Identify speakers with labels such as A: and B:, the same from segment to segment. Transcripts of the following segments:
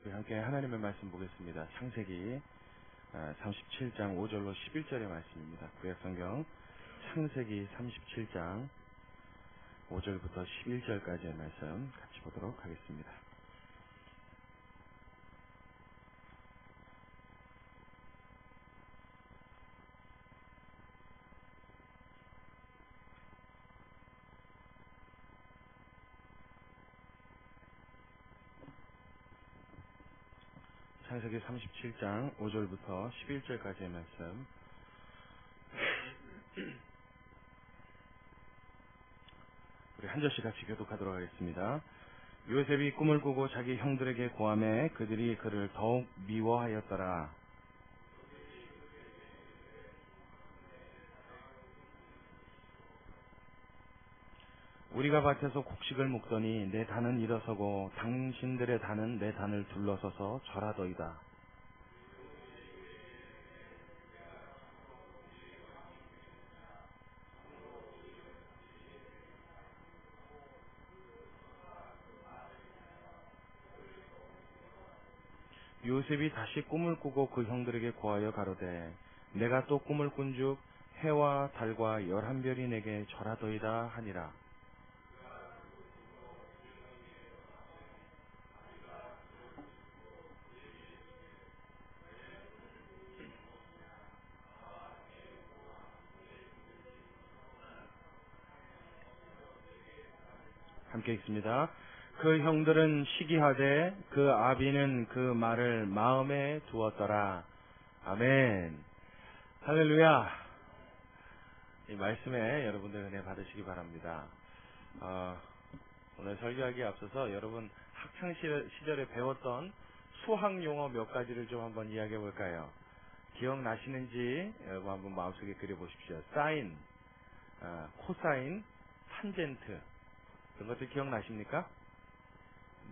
A: 우리 함께 하나님의 말씀 보겠습니다. 창세기 37장 5절로 11절의 말씀입니다. 구약성경 창세기 37장 5절부터 11절까지의 말씀 같이 보도록 하겠습니다. 창세기 37장 5절부터 11절까지의 말씀. 우리 한 절씩 같이 교독하도록 하겠습니다. 요셉이 꿈을 꾸고 자기 형들에게 고하매 그들이 그를 더욱 미워하였더라. 우리가 밭에서 곡식을 먹더니 내 단은 일어서고 당신들의 단은 내 단을 둘러서서 절하더이다. 요셉이 다시 꿈을 꾸고 그 형들에게 고하여 가로되 내가 또 꿈을 꾼즉 해와 달과 11별이 내게 절하더이다 하니라. 함께 읽습니다. 그 형들은 시기하되 그 아비는 그 말을 마음에 두었더라. 아멘. 할렐루야. 이 말씀에 여러분들 은혜 받으시기 바랍니다. 오늘 설교하기에 앞서서 여러분 학창 시절에 배웠던 수학 용어 몇 가지를 좀 한번 이야기해 볼까요? 기억나시는지 여러분 한번 마음속에 그려보십시오. 사인, 코사인, 탄젠트 이런 것들 기억나십니까?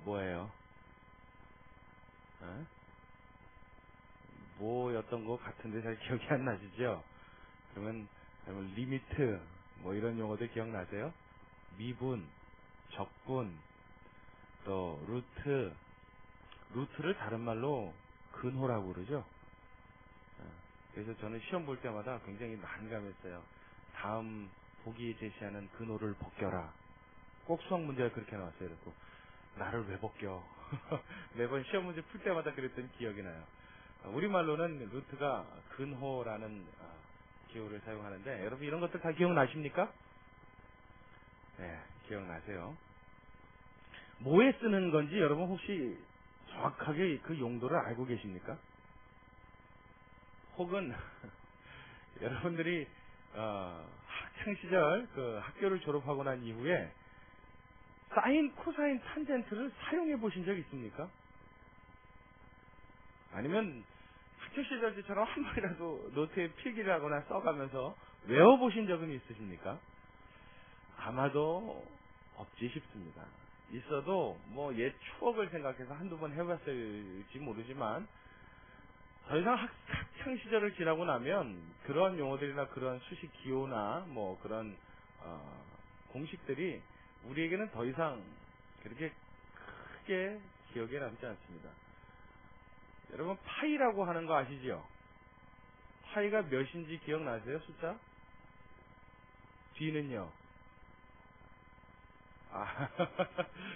A: 뭐예요? 뭐였던 것 같은데 잘 기억이 안 나시죠? 그러면 리미트 뭐 이런 용어들 기억나세요? 미분, 적분, 또 루트를 다른 말로 근호라고 그러죠. 그래서 저는 시험 볼 때마다 굉장히 난감했어요. 다음 보기에 제시하는 근호를 벗겨라. 꼭 수학 문제가 그렇게 나왔어요. 그래서 나를 왜 벗겨? 매번 시험 문제 풀 때마다 그랬던 기억이 나요. 우리말로는 루트가 근호라는 기호를 사용하는데 여러분 이런 것들 다 기억나십니까? 네, 기억나세요. 뭐에 쓰는 건지 여러분 혹시 정확하게 그 용도를 알고 계십니까? 혹은 여러분들이 학창시절 그 학교를 졸업하고 난 이후에 사인, 코사인, 탄젠트를 사용해 보신 적 있습니까? 아니면 학창시절 때처럼 한 번이라도 노트에 필기를 하거나 써가면서 외워보신 적은 있으십니까? 아마도 없지 싶습니다. 있어도 뭐 옛 추억을 생각해서 한두 번 해봤을지 모르지만 더 이상 학창시절을 지나고 나면 그런 용어들이나 그런 수식 기호나 뭐 그런 공식들이 우리에게는 더 이상 그렇게 크게 기억에 남지 않습니다. 여러분 파이라고 하는 거 아시죠? 파이가 몇인지 기억나세요? 숫자? 뒤는요?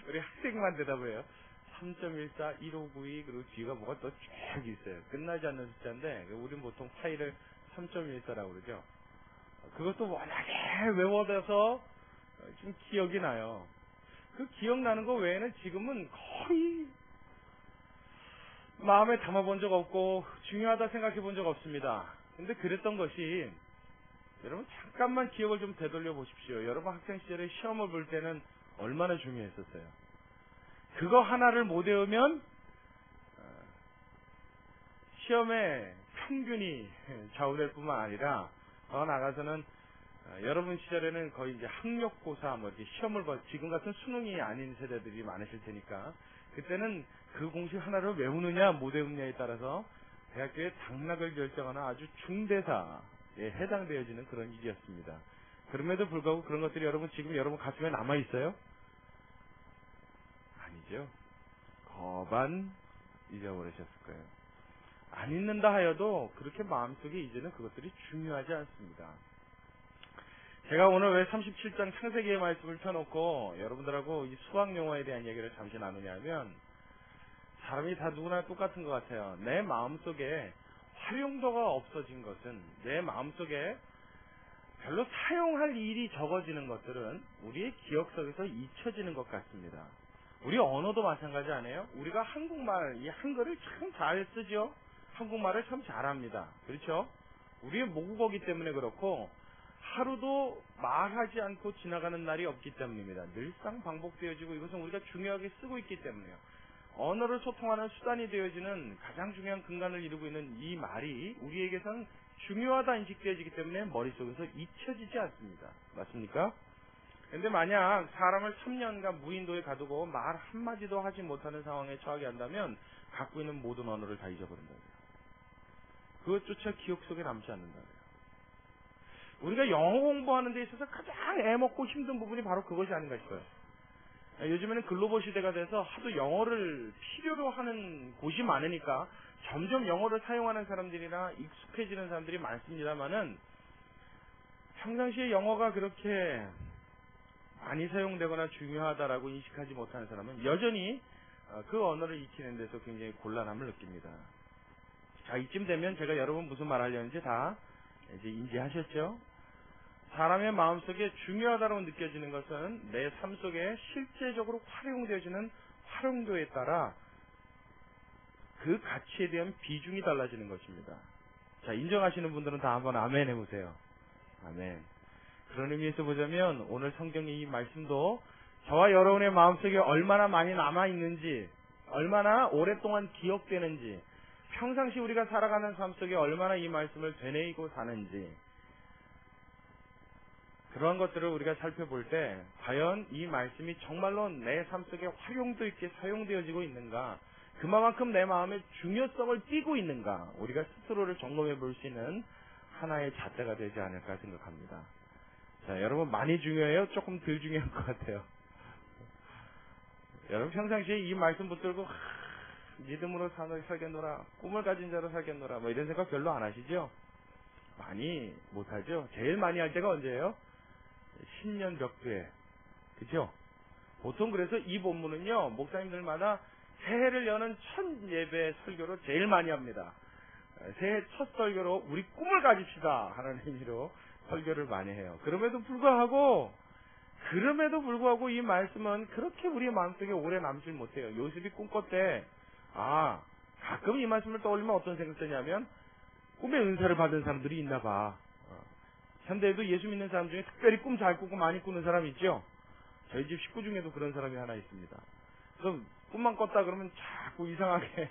A: 우리 학생만 대답을 해요. 3.14, 1592 그리고 뒤가 뭐가 또 쭉 있어요. 끝나지 않는 숫자인데 우리는 보통 파이를 3.14라고 그러죠. 그것도 워낙에 외워져서 좀 기억이 나요. 그 기억나는 거 외에는 지금은 거의 마음에 담아본 적 없고 중요하다 생각해 본 적 없습니다. 근데 그랬던 것이 여러분 잠깐만 기억을 좀 되돌려 보십시오. 여러분 학생 시절에 시험을 볼 때는 얼마나 중요했었어요. 그거 하나를 못 외우면 시험에 평균이 좌우될 뿐만 아니라 더 나아가서는 여러분 시절에는 거의 이제 학력고사 뭐 이렇게 시험을 지금 같은 수능이 아닌 세대들이 많으실 테니까 그때는 그 공식 하나를 외우느냐 못 외우느냐에 따라서 대학교에 당락을 결정하는 아주 중대사에 해당되어지는 그런 일이었습니다. 그럼에도 불구하고 그런 것들이 여러분 지금 여러분 가슴에 남아 있어요? 아니죠. 거반 잊어버리셨을 거예요. 안 잊는다 하여도 그렇게 마음속에 이제는 그것들이 중요하지 않습니다. 제가 오늘 왜 37장 창세기의 말씀을 펴놓고 여러분들하고 이 수학 용어에 대한 얘기를 잠시 나누냐면, 사람이 다 누구나 똑같은 것 같아요. 내 마음속에 활용도가 없어진 것은, 내 마음속에 별로 사용할 일이 적어지는 것들은 우리의 기억 속에서 잊혀지는 것 같습니다. 우리 언어도 마찬가지 아니에요? 우리가 한국말, 이 한글을 참 잘 쓰죠? 한국말을 참 잘합니다. 그렇죠? 우리의 모국어기 때문에 그렇고, 하루도 말하지 않고 지나가는 날이 없기 때문입니다. 늘상 반복되어지고, 이것은 우리가 중요하게 쓰고 있기 때문에요. 언어를 소통하는 수단이 되어지는 가장 중요한 근간을 이루고 있는 이 말이 우리에게선 중요하다 인식되어지기 때문에 머릿속에서 잊혀지지 않습니다. 맞습니까? 근데 만약 사람을 3년간 무인도에 가두고 말 한마디도 하지 못하는 상황에 처하게 한다면 갖고 있는 모든 언어를 다 잊어버린다고요. 그것조차 기억 속에 남지 않는다고요. 우리가 영어 공부하는 데 있어서 가장 애먹고 힘든 부분이 바로 그것이 아닌가 싶어요. 요즘에는 글로벌 시대가 돼서 하도 영어를 필요로 하는 곳이 많으니까 점점 영어를 사용하는 사람들이나 익숙해지는 사람들이 많습니다만은, 평상시에 영어가 그렇게 많이 사용되거나 중요하다라고 인식하지 못하는 사람은 여전히 그 언어를 익히는 데서 굉장히 곤란함을 느낍니다. 자, 이쯤 되면 제가 여러분 무슨 말 하려는지 다 이제 인지하셨죠? 사람의 마음속에 중요하다고 느껴지는 것은 내 삶 속에 실제적으로 활용되어지는 활용도에 따라 그 가치에 대한 비중이 달라지는 것입니다. 자, 인정하시는 분들은 다 한번 아멘 해보세요. 아멘. 그런 의미에서 보자면 오늘 성경의 이 말씀도 저와 여러분의 마음속에 얼마나 많이 남아있는지, 얼마나 오랫동안 기억되는지, 평상시 우리가 살아가는 삶 속에 얼마나 이 말씀을 되뇌이고 사는지, 그런 것들을 우리가 살펴볼 때 과연 이 말씀이 정말로 내 삶 속에 활용도 있게 사용되어지고 있는가, 그만큼 내 마음의 중요성을 띠고 있는가, 우리가 스스로를 점검해 볼 수 있는 하나의 잣대가 되지 않을까 생각합니다. 자, 여러분 많이 중요해요? 조금 덜 중요한 것 같아요? 여러분 평상시에 이 말씀 붙들고 믿음으로 살겠노라, 꿈을 가진 자로 살겠노라, 뭐 이런 생각 별로 안 하시죠? 많이 못하죠? 제일 많이 할 때가 언제예요? 신년 벽두에. 그죠? 보통 그래서 이 본문은요, 목사님들마다 새해를 여는 첫 예배 설교로 제일 많이 합니다. 새해 첫 설교로 우리 꿈을 가집시다 하는 의미로 설교를 많이 해요. 그럼에도 불구하고 이 말씀은 그렇게 우리 마음속에 오래 남질 못해요. 요셉이 꿈꿨대. 가끔 이 말씀을 떠올리면 어떤 생각 드냐면, 꿈의 은사를 받은 사람들이 있나 봐. 현대에도 예수 믿는 사람 중에 특별히 꿈 잘 꾸고 많이 꾸는 사람 있죠? 저희 집 식구 중에도 그런 사람이 하나 있습니다. 그래서 꿈만 꿨다 그러면 자꾸 이상하게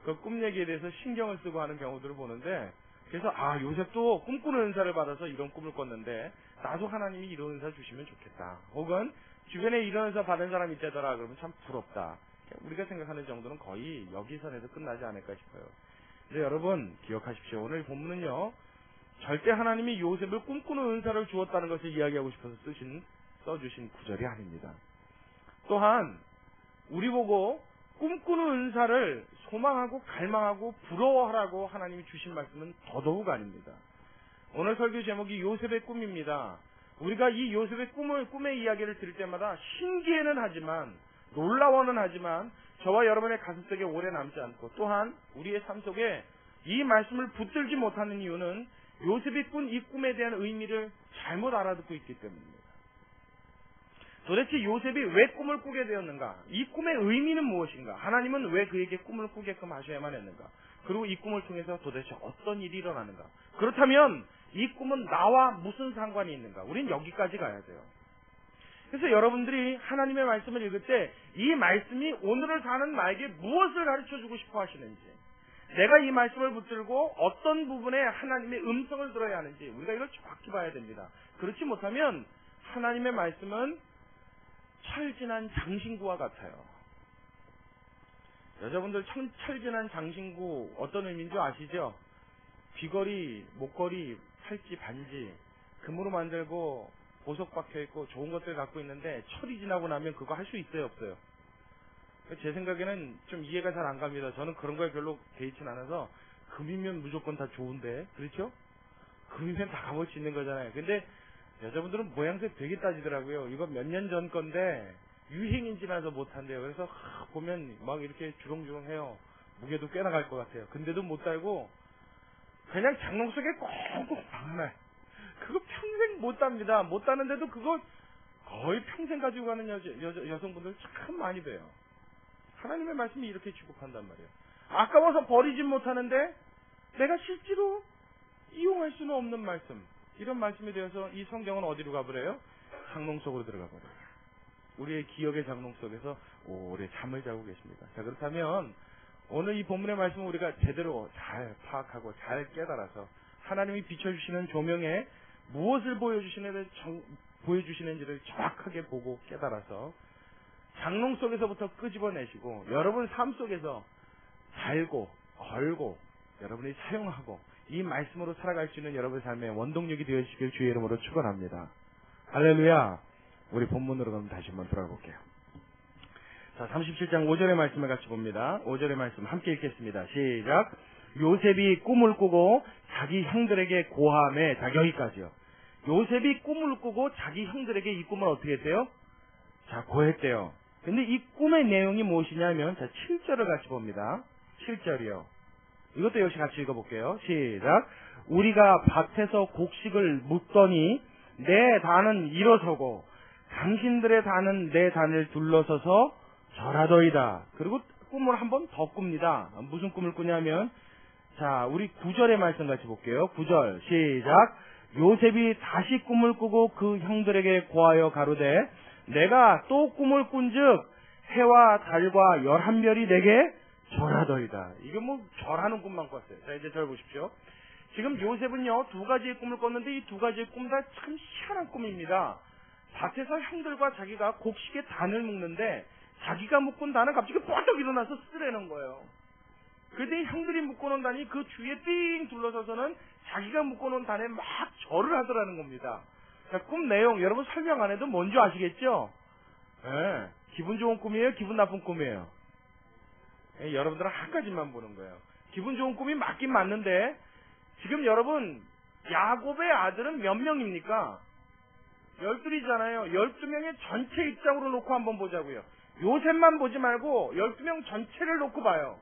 A: 그 꿈 얘기에 대해서 신경을 쓰고 하는 경우들을 보는데, 그래서 요셉도 꿈꾸는 은사를 받아서 이런 꿈을 꿨는데 나도 하나님이 이런 은사 주시면 좋겠다, 혹은 주변에 이런 은사 받은 사람이 있다더라 그러면 참 부럽다, 우리가 생각하는 정도는 거의 여기 선에서 끝나지 않을까 싶어요. 근데 여러분 기억하십시오. 오늘 본문은요, 절대 하나님이 요셉을 꿈꾸는 은사를 주었다는 것을 이야기하고 싶어서 써주신 구절이 아닙니다. 또한 우리 보고 꿈꾸는 은사를 소망하고 갈망하고 부러워하라고 하나님이 주신 말씀은 더더욱 아닙니다. 오늘 설교 제목이 요셉의 꿈입니다. 우리가 이 요셉의 꿈의 이야기를 들을 때마다 신기해는 하지만, 놀라워는 하지만 저와 여러분의 가슴속에 오래 남지 않고, 또한 우리의 삶 속에 이 말씀을 붙들지 못하는 이유는 요셉이 꾼 이 꿈에 대한 의미를 잘못 알아듣고 있기 때문입니다. 도대체 요셉이 왜 꿈을 꾸게 되었는가? 이 꿈의 의미는 무엇인가? 하나님은 왜 그에게 꿈을 꾸게끔 하셔야만 했는가? 그리고 이 꿈을 통해서 도대체 어떤 일이 일어나는가? 그렇다면 이 꿈은 나와 무슨 상관이 있는가? 우린 여기까지 가야 돼요. 그래서 여러분들이 하나님의 말씀을 읽을 때 이 말씀이 오늘을 사는 나에게 무엇을 가르쳐주고 싶어 하시는지, 내가 이 말씀을 붙들고 어떤 부분에 하나님의 음성을 들어야 하는지 우리가 이걸 정확히 봐야 됩니다. 그렇지 못하면 하나님의 말씀은 철진한 장신구와 같아요. 여자분들 철진한 장신구 어떤 의미인 줄 아시죠? 귀걸이, 목걸이, 팔찌, 반지 금으로 만들고 보석 박혀있고 좋은 것들 갖고 있는데 철이 지나고 나면 그거 할 수 있어요, 없어요? 제 생각에는 좀 이해가 잘 안 갑니다. 저는 그런 거에 별로 개의치 않아서 금이면 무조건 다 좋은데, 그렇죠? 금이면 다 가볼 수 있는 거잖아요. 근데 여자분들은 모양새 되게 따지더라고요. 이거 몇 년 전 건데 유행인지라서 못한대요. 그래서 보면 막 이렇게 주렁주렁해요. 무게도 꽤 나갈 것 같아요. 근데도 못 달고 그냥 장롱 속에 꽁꽁 박아놔요. 그거 평생 못 답니다. 못 따는데도 그거 거의 평생 가지고 가는 여성분들 참 많이 봬요. 하나님의 말씀이 이렇게 취급한단 말이에요. 아까워서 버리진 못하는데 내가 실제로 이용할 수는 없는 말씀. 이런 말씀에 대해서 이 성경은 어디로 가버려요? 장롱 속으로 들어가 버려요. 우리의 기억의 장롱 속에서 오래 잠을 자고 계십니다. 자, 그렇다면 오늘 이 본문의 말씀을 우리가 제대로 잘 파악하고 잘 깨달아서 하나님이 비춰주시는 조명에 무엇을 보여주시는지를 정확하게 보고 깨달아서 장롱 속에서부터 끄집어내시고 여러분 삶 속에서 살고 걸고 여러분이 사용하고 이 말씀으로 살아갈 수 있는 여러분의 삶의 원동력이 되어주시길 주의 이름으로 축원합니다. 할렐루야. 우리 본문으로 그럼 다시 한번 돌아가 볼게요. 자, 37장 5절의 말씀을 같이 봅니다. 5절의 말씀 함께 읽겠습니다. 시작. 요셉이 꿈을 꾸고 자기 형들에게 고함에, 자, 여기까지요. 요셉이 꿈을 꾸고 자기 형들에게 이 꿈을 어떻게 했대요? 자, 고했대요. 근데 이 꿈의 내용이 무엇이냐면, 자, 7절을 같이 봅니다. 7절이요. 이것도 역시 같이 읽어볼게요. 시작. 우리가 밭에서 곡식을 묻더니 내 단은 일어서고 당신들의 단은 내 단을 둘러서서 절하더이다. 그리고 꿈을 한 번 더 꿉니다. 무슨 꿈을 꾸냐면, 자, 우리 9절의 말씀 같이 볼게요. 9절 시작. 요셉이 다시 꿈을 꾸고 그 형들에게 고하여 가로되 내가 또 꿈을 꾼즉 해와 달과 11별이 내게 절하더이다. 이게 뭐 절하는 꿈만 꿨어요. 자, 이제 절 보십시오. 지금 요셉은요, 두 가지의 꿈을 꿨는데 이 두 가지의 꿈 다 참 희한한 꿈입니다. 밭에서 형들과 자기가 곡식의 단을 묶는데 자기가 묶은 단은 갑자기 뻗쩍 일어나서 쓰러내는 거예요. 그런데 형들이 묶어놓은 단이 그 주위에 삥 둘러서서는 자기가 묶어놓은 단에 막 절을 하더라는 겁니다. 자, 꿈 내용 여러분 설명 안 해도 뭔지 아시겠죠? 예, 기분 좋은 꿈이에요? 기분 나쁜 꿈이에요? 예, 여러분들은 한 가지만 보는 거예요. 기분 좋은 꿈이 맞긴 맞는데 지금 여러분 야곱의 아들은 몇 명입니까? 12이잖아요. 12명의 전체 입장으로 놓고 한번 보자고요. 요셉만 보지 말고 12명 전체를 놓고 봐요.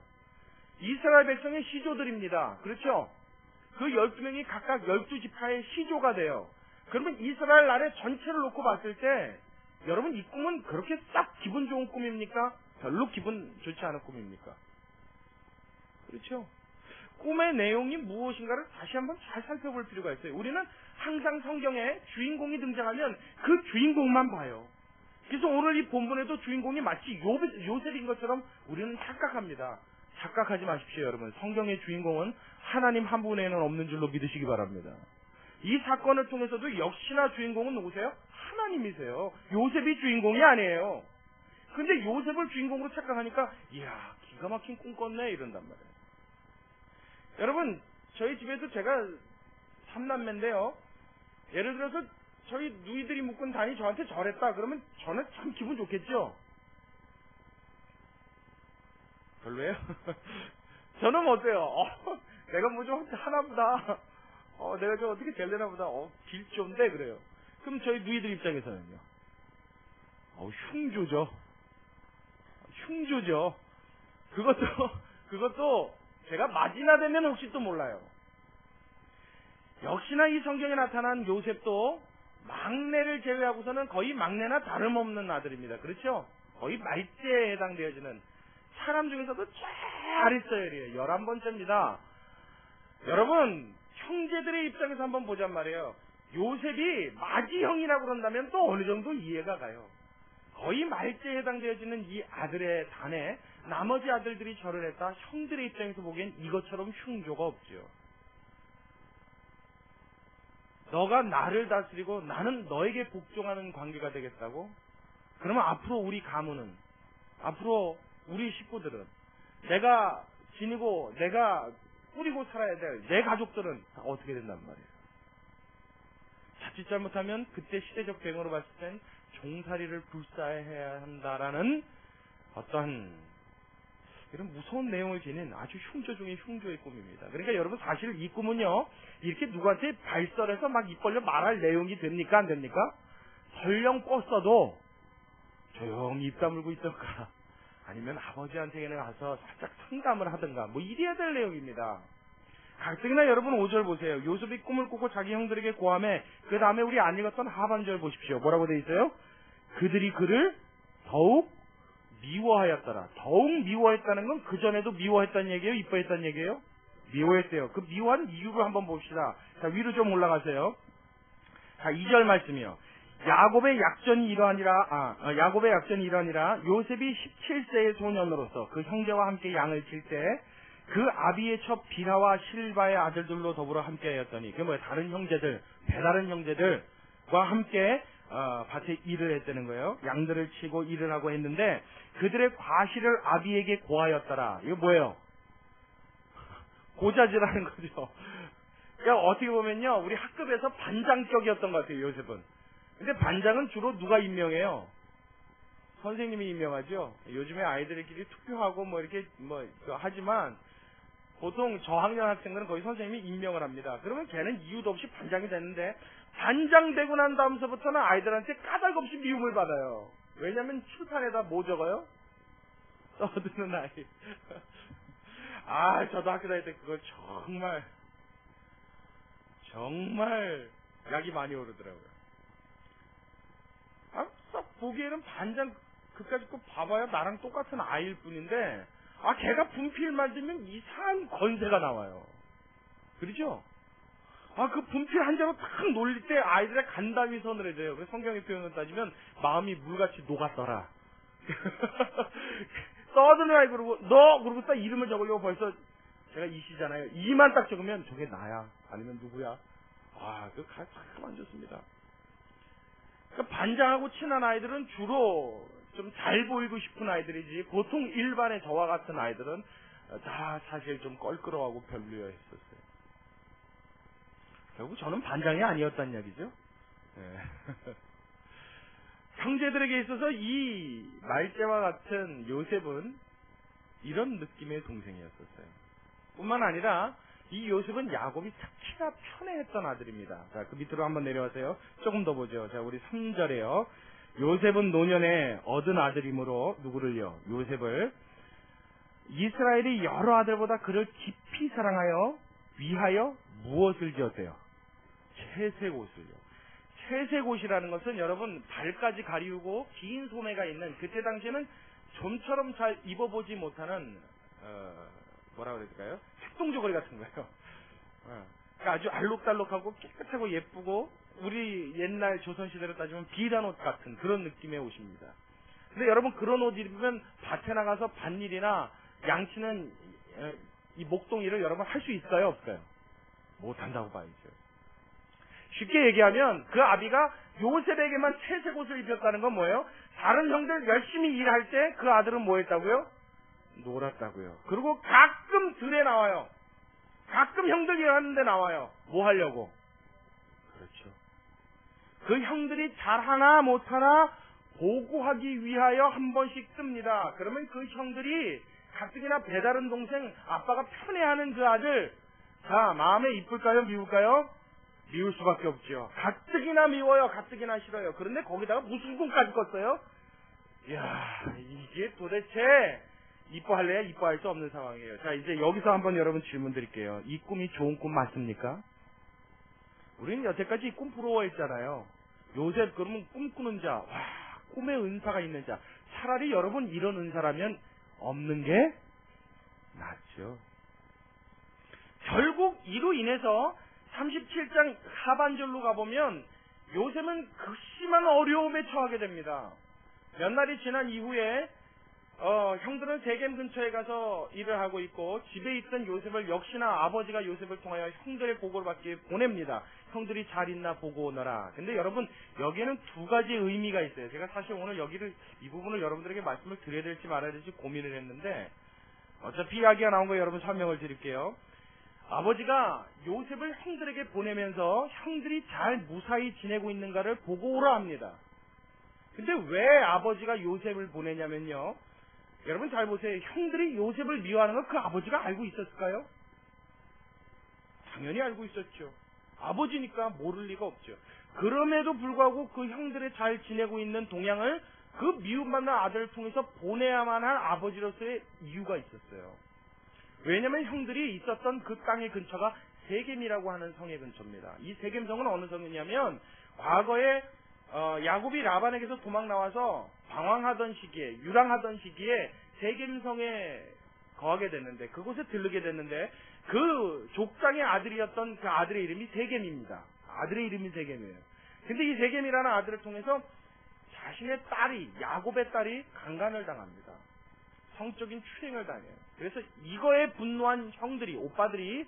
A: 이스라엘 백성의 시조들입니다. 그렇죠? 그 12명이 각각 12지파의 시조가 돼요. 그러면 이스라엘 나라의 전체를 놓고 봤을 때 여러분 이 꿈은 그렇게 싹 기분 좋은 꿈입니까? 별로 기분 좋지 않은 꿈입니까? 그렇죠? 꿈의 내용이 무엇인가를 다시 한번 잘 살펴볼 필요가 있어요. 우리는 항상 성경에 주인공이 등장하면 그 주인공만 봐요. 그래서 오늘 이 본문에도 주인공이 마치 요셉인 것처럼 우리는 착각합니다. 착각하지 마십시오, 여러분. 성경의 주인공은 하나님 한 분에는 없는 줄로 믿으시기 바랍니다. 이 사건을 통해서도 역시나 주인공은 누구세요? 하나님이세요. 요셉이 주인공이 아니에요. 근데 요셉을 주인공으로 착각하니까 이야, 기가 막힌 꿈 꿨네 이런단 말이에요. 여러분, 저희 집에도 제가 3남매인데요. 예를 들어서 저희 누이들이 묶은 단이 저한테 절했다 그러면 저는 참 기분 좋겠죠? 별로예요? 저는 어때요? 내가 뭐 좀 하나보다 내가 좀 어떻게 될려나 보다 길좀데 그래요. 그럼 저희 누이들 입장에서는요, 흉조죠. 그것도 제가 맞이나 되면 혹시 또 몰라요. 역시나 이 성경에 나타난 요셉도 막내를 제외하고서는 거의 막내나 다름없는 아들입니다. 그렇죠? 거의 말제에 해당되어지는 사람 중에서도 제일 있어요. 11번째입니다. 여러분, 형제들의 입장에서 한번 보잔 말이에요. 요셉이 마지형이라고 그런다면 또 어느 정도 이해가 가요. 거의 말제에 해당되어지는 이 아들의 단에 나머지 아들들이 절을 했다. 형들의 입장에서 보기엔 이것처럼 흉조가 없죠. 너가 나를 다스리고 나는 너에게 복종하는 관계가 되겠다고? 그러면 앞으로 우리 가문은, 앞으로 우리 식구들은, 내가 지니고 내가 꾸리고 살아야 될 내 가족들은 다 어떻게 된단 말이에요. 자칫 잘못하면 그때 시대적 배경으로 봤을 땐 종살이를 불사해야 한다라는 어떤 이런 무서운 내용을 지닌 아주 흉조 중의 흉조의 꿈입니다. 그러니까 여러분 사실 이 꿈은요, 이렇게 누구한테 발설해서 막 입 벌려 말할 내용이 됩니까? 안 됩니까? 설령 뻗어도 조용히 입 다물고 있던가, 아니면 아버지한테는 가서 살짝 상담을 하든가, 뭐 이래야 될 내용입니다. 가뜩이나 여러분 5절 보세요. 요셉이 꿈을 꾸고 자기 형들에게 고함해. 그 다음에 우리 안 읽었던 하반절 보십시오. 뭐라고 돼 있어요? 그들이 그를 더욱 미워하였더라. 더욱 미워했다는 건 그전에도 미워했다는 얘기예요? 이뻐했다는 얘기예요? 미워했대요. 그 미워한 이유를 한번 봅시다. 자, 위로 좀 올라가세요. 자, 2절 말씀이요. 야곱의 약전이 이러하니라 요셉이 17세의 소년으로서 그 형제와 함께 양을 칠 때 그 아비의 첩 비라와 실바의 아들들로 더불어 함께하였더니, 그게 뭐예요? 다른 형제들, 배다른 형제들과 함께 밭에 일을 했다는 거예요. 양들을 치고 일을 하고 했는데 그들의 과실을 아비에게 고하였더라. 이거 뭐예요? 고자질하는 거죠. 그러니까 어떻게 보면요, 우리 학급에서 반장격이었던 것 같아요, 요셉은. 근데 반장은 주로 누가 임명해요? 선생님이 임명하죠. 요즘에 아이들끼리 투표하고 뭐 이렇게 하지만 보통 저학년 학생들은 거의 선생님이 임명을 합니다. 그러면 걔는 이유도 없이 반장이 되는데, 반장 되고 난 다음서부터는 아이들한테 까닭없이 미움을 받아요. 왜냐면 칠판에다 뭐 적어요? 떠드는 아이. 저도 학교 다닐 때 그거 정말 약이 많이 오르더라고요. 딱 보기에는 반장 그까짓 거 봐봐야 나랑 똑같은 아이일 뿐인데, 걔가 분필 만들면 이상한 건세가 나와요. 그렇죠? 그 분필 한 자로 탁 놀릴 때 아이들의 간담이 서늘해져요. 그래서 성경의 표현을 따지면 마음이 물같이 녹았더라. 떠드는 아이 그러고 딱 이름을 적으려고 벌써, 제가 이시잖아요. 이만 딱 적으면 저게 나야, 아니면 누구야. 그거 참 안 좋습니다. 그러니까 반장하고 친한 아이들은 주로 좀 잘 보이고 싶은 아이들이지, 보통 일반의 저와 같은 아이들은 다 사실 좀 껄끄러워하고 별로였었어요. 결국 저는 반장이 아니었다는 이야기죠. 네. 형제들에게 있어서 이 말제와 같은 요셉은 이런 느낌의 동생이었었어요. 뿐만 아니라 이 요셉은 야곱이 특히나 편애했던 아들입니다. 자, 그 밑으로 한번 내려와세요. 조금 더 보죠. 자, 우리 3절에요. 요셉은 노년에 얻은 아들이므로 누구를요? 요셉을. 이스라엘이 여러 아들보다 그를 깊이 사랑하여 위하여 무엇을 지었대요? 채색옷을요. 채색옷이라는 것은 여러분 발까지 가리우고 긴 소매가 있는, 그때 당시에는 좀처럼 잘 입어보지 못하는 뭐라 그럴까요? 색동저고리 같은 거예요. 그러니까 아주 알록달록하고 깨끗하고 예쁘고, 우리 옛날 조선시대로 따지면 비단 옷 같은 그런 느낌의 옷입니다. 근데 여러분 그런 옷 입으면 밭에 나가서 밭일이나 양치는 이 목동일을 여러분 할 수 있어요? 없어요? 못한다고 봐야죠. 쉽게 얘기하면 그 아비가 요셉에게만 채색 옷을 입혔다는 건 뭐예요? 다른 형들 열심히 일할 때 그 아들은 뭐 했다고요? 놀았다고요. 그리고 가끔 들에 나와요. 가끔 형들 일하는데 나와요. 뭐 하려고? 그렇죠. 그 형들이 잘하나 못하나 보고하기 위하여 한 번씩 뜹니다. 그러면 그 형들이 가뜩이나 배다른 동생, 아빠가 편애하는 그 아들, 자, 마음에 이쁠까요? 미울까요? 미울 수밖에 없죠. 가뜩이나 미워요. 가뜩이나 싫어요. 그런데 거기다가 무슨 꿈까지 꿨어요? 이야, 이게 도대체 이뻐할래야 이뻐할 수 없는 상황이에요. 자, 이제 여기서 한번 여러분 질문 드릴게요. 이 꿈이 좋은 꿈 맞습니까? 우리는 여태까지 이 꿈 부러워했잖아요. 요셉 그러면 꿈꾸는 자, 꿈의 은사가 있는 자. 차라리 여러분 이런 은사라면 없는 게 낫죠. 결국 이로 인해서 37장 하반절로 가보면 요셉은 극심한 어려움에 처하게 됩니다. 몇 날이 지난 이후에 형들은 세겜 근처에 가서 일을 하고 있고, 집에 있던 요셉을 역시나 아버지가 요셉을 통하여 형들의 보고를 받기 보냅니다. 형들이 잘 있나 보고 오너라. 근데 여러분 여기에는 두 가지 의미가 있어요. 제가 사실 오늘 이 부분을 여러분들에게 말씀을 드려야 될지 말아야 될지 고민을 했는데, 어차피 이야기가 나온 거 여러분 설명을 드릴게요. 아버지가 요셉을 형들에게 보내면서 형들이 잘 무사히 지내고 있는가를 보고 오라 합니다. 근데 왜 아버지가 요셉을 보내냐면요, 여러분 잘 보세요. 형들이 요셉을 미워하는 걸 그 아버지가 알고 있었을까요? 당연히 알고 있었죠. 아버지니까 모를 리가 없죠. 그럼에도 불구하고 그 형들이 잘 지내고 있는 동양을 그 미움받는 아들을 통해서 보내야만 할 아버지로서의 이유가 있었어요. 왜냐하면 형들이 있었던 그 땅의 근처가 세겜이라고 하는 성의 근처입니다. 이 세겜성은 어느 성이냐면 과거에 야곱이 라반에게서 도망 나와서 방황하던 시기에, 유랑하던 시기에 세겜성에 거하게 됐는데, 그곳에 들르게 됐는데, 그 족장의 아들이었던 그 아들의 이름이 세겜입니다. 아들의 이름이 세겜이에요. 근데 이 세겜이라는 아들을 통해서 자신의 딸이, 야곱의 딸이 강간을 당합니다. 성적인 추행을 당해요. 그래서 이거에 분노한 형들이, 오빠들이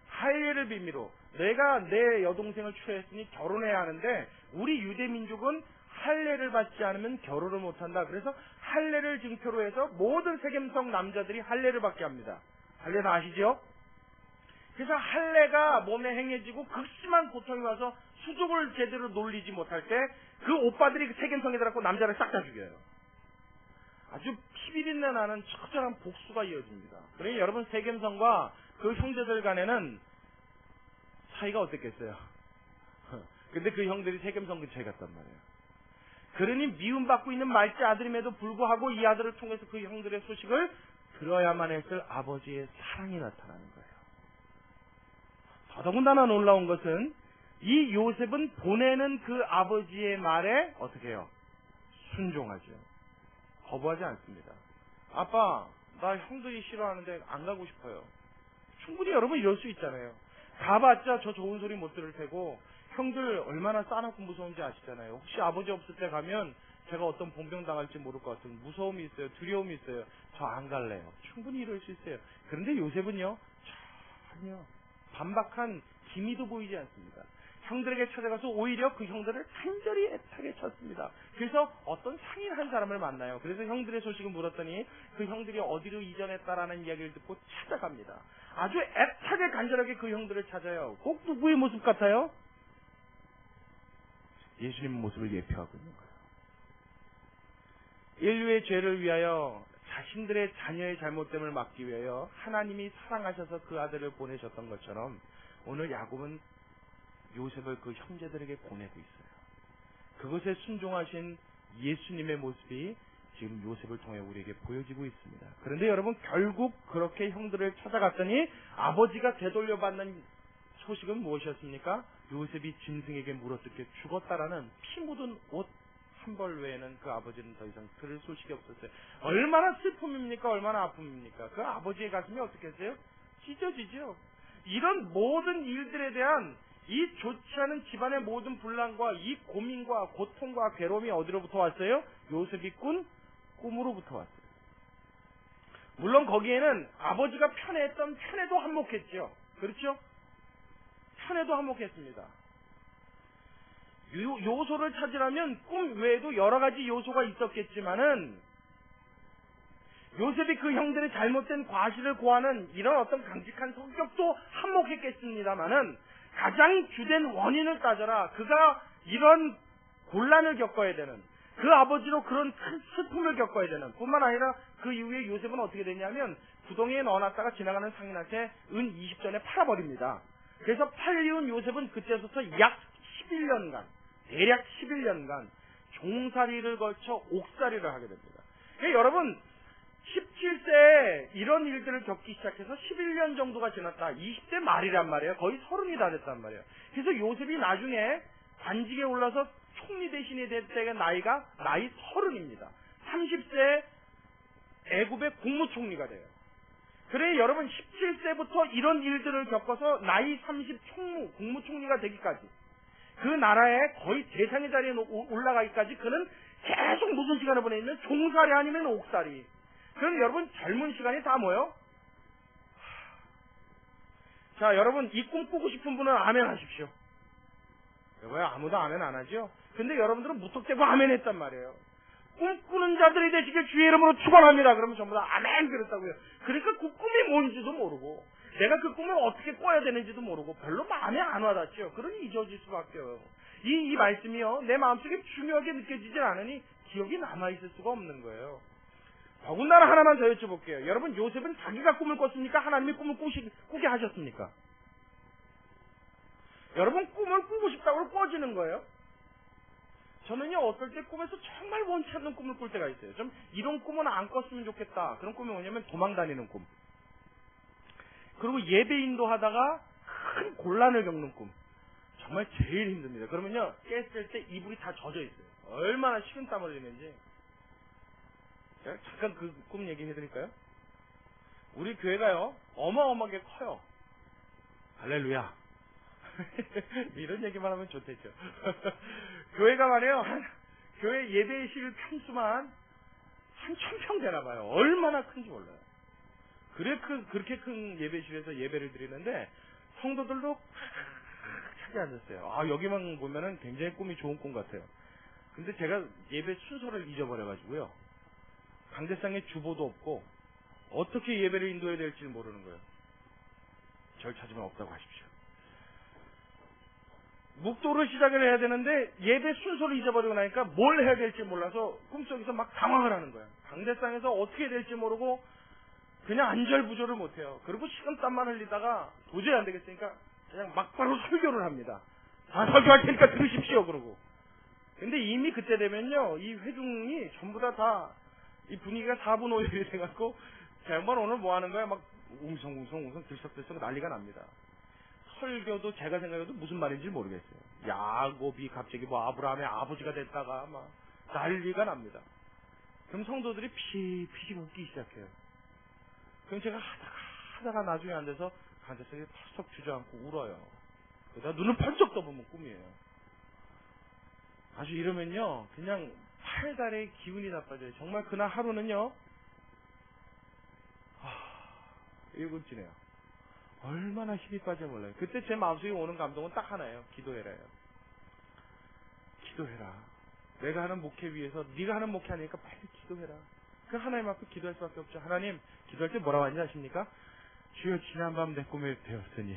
A: 할례를 빌미로 내가 내 여동생을 추행했으니 결혼해야 하는데 우리 유대민족은 할례를 받지 않으면 결혼을 못한다. 그래서 할례를 증표로 해서 모든 세겜성 남자들이 할례를 받게 합니다. 할례 다 아시죠? 그래서 할례가 몸에 행해지고 극심한 고통이 와서 수족을 제대로 놀리지 못할 때 그 오빠들이 그 세겜성에 들어가고 남자를 싹 다 죽여요. 아주 피비린내 나는 처절한 복수가 이어집니다. 그러니 여러분 세겜성과 그 형제들 간에는 사이가 어땠겠어요? 근데 그 형들이 세겜성 근처에 갔단 말이에요. 그러니 미움받고 있는 말째 아들임에도 불구하고 이 아들을 통해서 그 형들의 소식을 들어야만 했을 아버지의 사랑이 나타나는 거예요. 더더군다나 놀라운 것은 이 요셉은 보내는 그 아버지의 말에 어떻게 해요? 순종하죠. 거부하지 않습니다. 아빠, 나 형들이 싫어하는데 안 가고 싶어요. 충분히 여러분 이럴 수 있잖아요. 가봤자 저 좋은 소리 못 들을 테고 형들 얼마나 싸납고 무서운지 아시잖아요. 혹시 아버지 없을 때 가면 제가 어떤 본병 당할지 모를 것 같은 무서움이 있어요. 두려움이 있어요. 저 안 갈래요. 충분히 이럴 수 있어요. 그런데 요셉은요, 전혀 반박한 기미도 보이지 않습니다. 형들에게 찾아가서 오히려 그 형들을 간절히 애타게 쳤습니다. 그래서 어떤 상인 한 사람을 만나요. 그래서 형들의 소식을 물었더니 그 형들이 어디로 이전했다라는 이야기를 듣고 찾아갑니다. 아주 애타게 간절하게 그 형들을 찾아요. 꼭 누구의 모습 같아요? 예수님 모습을 예표하고 있는 거예요. 인류의 죄를 위하여 자신들의 자녀의 잘못됨을 막기 위하여 하나님이 사랑하셔서 그 아들을 보내셨던 것처럼 오늘 야곱은 요셉을 그 형제들에게 보내고 있어요. 그것에 순종하신 예수님의 모습이 지금 요셉을 통해 우리에게 보여지고 있습니다. 그런데 여러분 결국 그렇게 형들을 찾아갔더니 아버지가 되돌려받는 소식은 무엇이었습니까? 요셉이 짐승에게 물어뜯겨 죽었다라는 피 묻은 옷 한 벌 외에는 그 아버지는 더 이상 들을 소식이 없었어요. 얼마나 슬픔입니까? 얼마나 아픔입니까? 그 아버지의 가슴이 어떻게 했어요? 찢어지죠. 이런 모든 일들에 대한 이 좋지 않은 집안의 모든 분란과 이 고민과 고통과 괴로움이 어디로부터 왔어요? 요셉이 꾼 꿈으로부터 왔어요. 물론 거기에는 아버지가 편애했던 편애도 한몫했죠. 그렇죠? 편애도 한몫했습니다. 요소를 찾으려면 꿈 외에도 여러 가지 요소가 있었겠지만은 요셉이 그 형들의 잘못된 과실을 고하는 이런 어떤 강직한 성격도 한몫했겠습니다만은 가장 주된 원인을 따져라. 그가 이런 곤란을 겪어야 되는, 그 아버지로 그런 큰 슬픔을 겪어야 되는 뿐만 아니라 그 이후에 요셉은 어떻게 되냐면 구덩이에 넣어놨다가 지나가는 상인한테 은 20전에 팔아버립니다. 그래서 팔리운 요셉은 그때부터 약 11년간, 대략 11년간 종살이를 걸쳐 옥살이를 하게 됩니다. 그러니까 여러분 17세에 이런 일들을 겪기 시작해서 11년 정도가 지났다. 20대 말이란 말이에요. 거의 30이 다 됐단 말이에요. 그래서 요셉이 나중에 관직에 올라서 총리 대신이 될 때가 나이 30입니다. 30세에 애굽의 국무총리가 돼요. 그래 여러분 17세부터 이런 일들을 겪어서 나이 30 국무총리가 되기까지 그 나라의 거의 대상의 자리에 올라가기까지 그는 계속 무슨 시간을 보내냐면 종살이 아니면 옥살이. 그럼 여러분 젊은 시간이 다 뭐요? 자 여러분 이 꿈 꾸고 싶은 분은 아멘 하십시오. 왜 아무도 아멘 안 하죠? 근데 여러분들은 무턱대고 아멘 했단 말이에요. 꿈꾸는 자들이 되시길 주의 이름으로 축원합니다. 그러면 전부 다 아멘 그랬다고요. 그러니까 그 꿈이 뭔지도 모르고 내가 그 꿈을 어떻게 꿔야 되는지도 모르고 별로 마음에 안 와닿죠. 그러니 잊어질 수밖에요. 이 말씀이요 내 마음속에 중요하게 느껴지질 않으니 기억이 남아있을 수가 없는 거예요.
B: 더군다나 하나만 더 여쭤볼게요. 여러분, 요셉은 자기가 꿈을 꿨습니까? 하나님이 꿈을 꾸게 하셨습니까? 여러분, 꿈을 꾸고 싶다고 꿔지는 거예요? 저는요, 어떨 때 꿈에서 정말 원치 않는 꿈을 꿀 때가 있어요. 좀 이런 꿈은 안 꿨으면 좋겠다. 그런 꿈이 뭐냐면 도망 다니는 꿈. 그리고 예배 인도하다가 큰 곤란을 겪는 꿈. 정말 제일 힘듭니다. 그러면요, 깼을 때 이불이 다 젖어 있어요. 얼마나 식은땀 흘리는지. 제가 잠깐 그 꿈 얘기해드릴까요? 우리 교회가요, 어마어마하게 커요. 할렐루야. 이런 얘기만 하면 좋겠죠. 교회가 말이에요, 교회 예배실 평수만 한 1000평 되나봐요. 얼마나 큰지 몰라요. 그렇게 큰 예배실에서 예배를 드리는데 성도들도 차게 앉았어요. 아, 여기만 보면은 굉장히 꿈이 좋은 꿈 같아요. 근데 제가 예배 순서를 잊어버려가지고요, 강대상에 주보도 없고 어떻게 예배를 인도해야 될지 모르는 거예요. 절 찾으면 없다고 하십시오. 묵도를 시작을 해야 되는데 예배 순서를 잊어버리고 나니까 뭘 해야 될지 몰라서 꿈속에서 막 당황을 하는 거예요. 강대상에서 어떻게 될지 모르고 그냥 안절부절을 못해요. 그리고 식은땀만 흘리다가 도저히 안 되겠으니까 그냥 막바로 설교를 합니다. 다 설교할 테니까 들으십시오. 그러고. 근데 이미 그때 되면요, 이 회중이 전부 다 이 분위기가 4분 5일이 돼갖고 정말 오늘 뭐 하는 거야? 막 웅성웅성 들썩들썩 난리가 납니다. 설교도 제가 생각해도 무슨 말인지 모르겠어요. 야곱이 갑자기 뭐 아브라함의 아버지가 됐다가 막 난리가 납니다. 그럼 성도들이 피식 웃기 시작해요. 그럼 제가 하다가 나중에 앉아서 간접석에 펄썩 주저앉고 울어요. 그러다 눈을 펄쩍 떠보면 꿈이에요. 아주 이러면요, 그냥 팔달의 기운이 나빠져요. 정말 그날 하루는요, 일군지네요. 얼마나 힘이 빠져 몰라요. 그때 제 마음속에 오는 감동은 딱 하나예요. 기도해라요. 기도해라. 내가 하는 목회 위해서 네가 하는 목회 하니까 빨리 기도해라. 그 하나님 앞에 기도할 수밖에 없죠. 하나님, 기도할 때 뭐라고 하는지 아십니까? 주여, 지난밤 내 꿈에 되었으니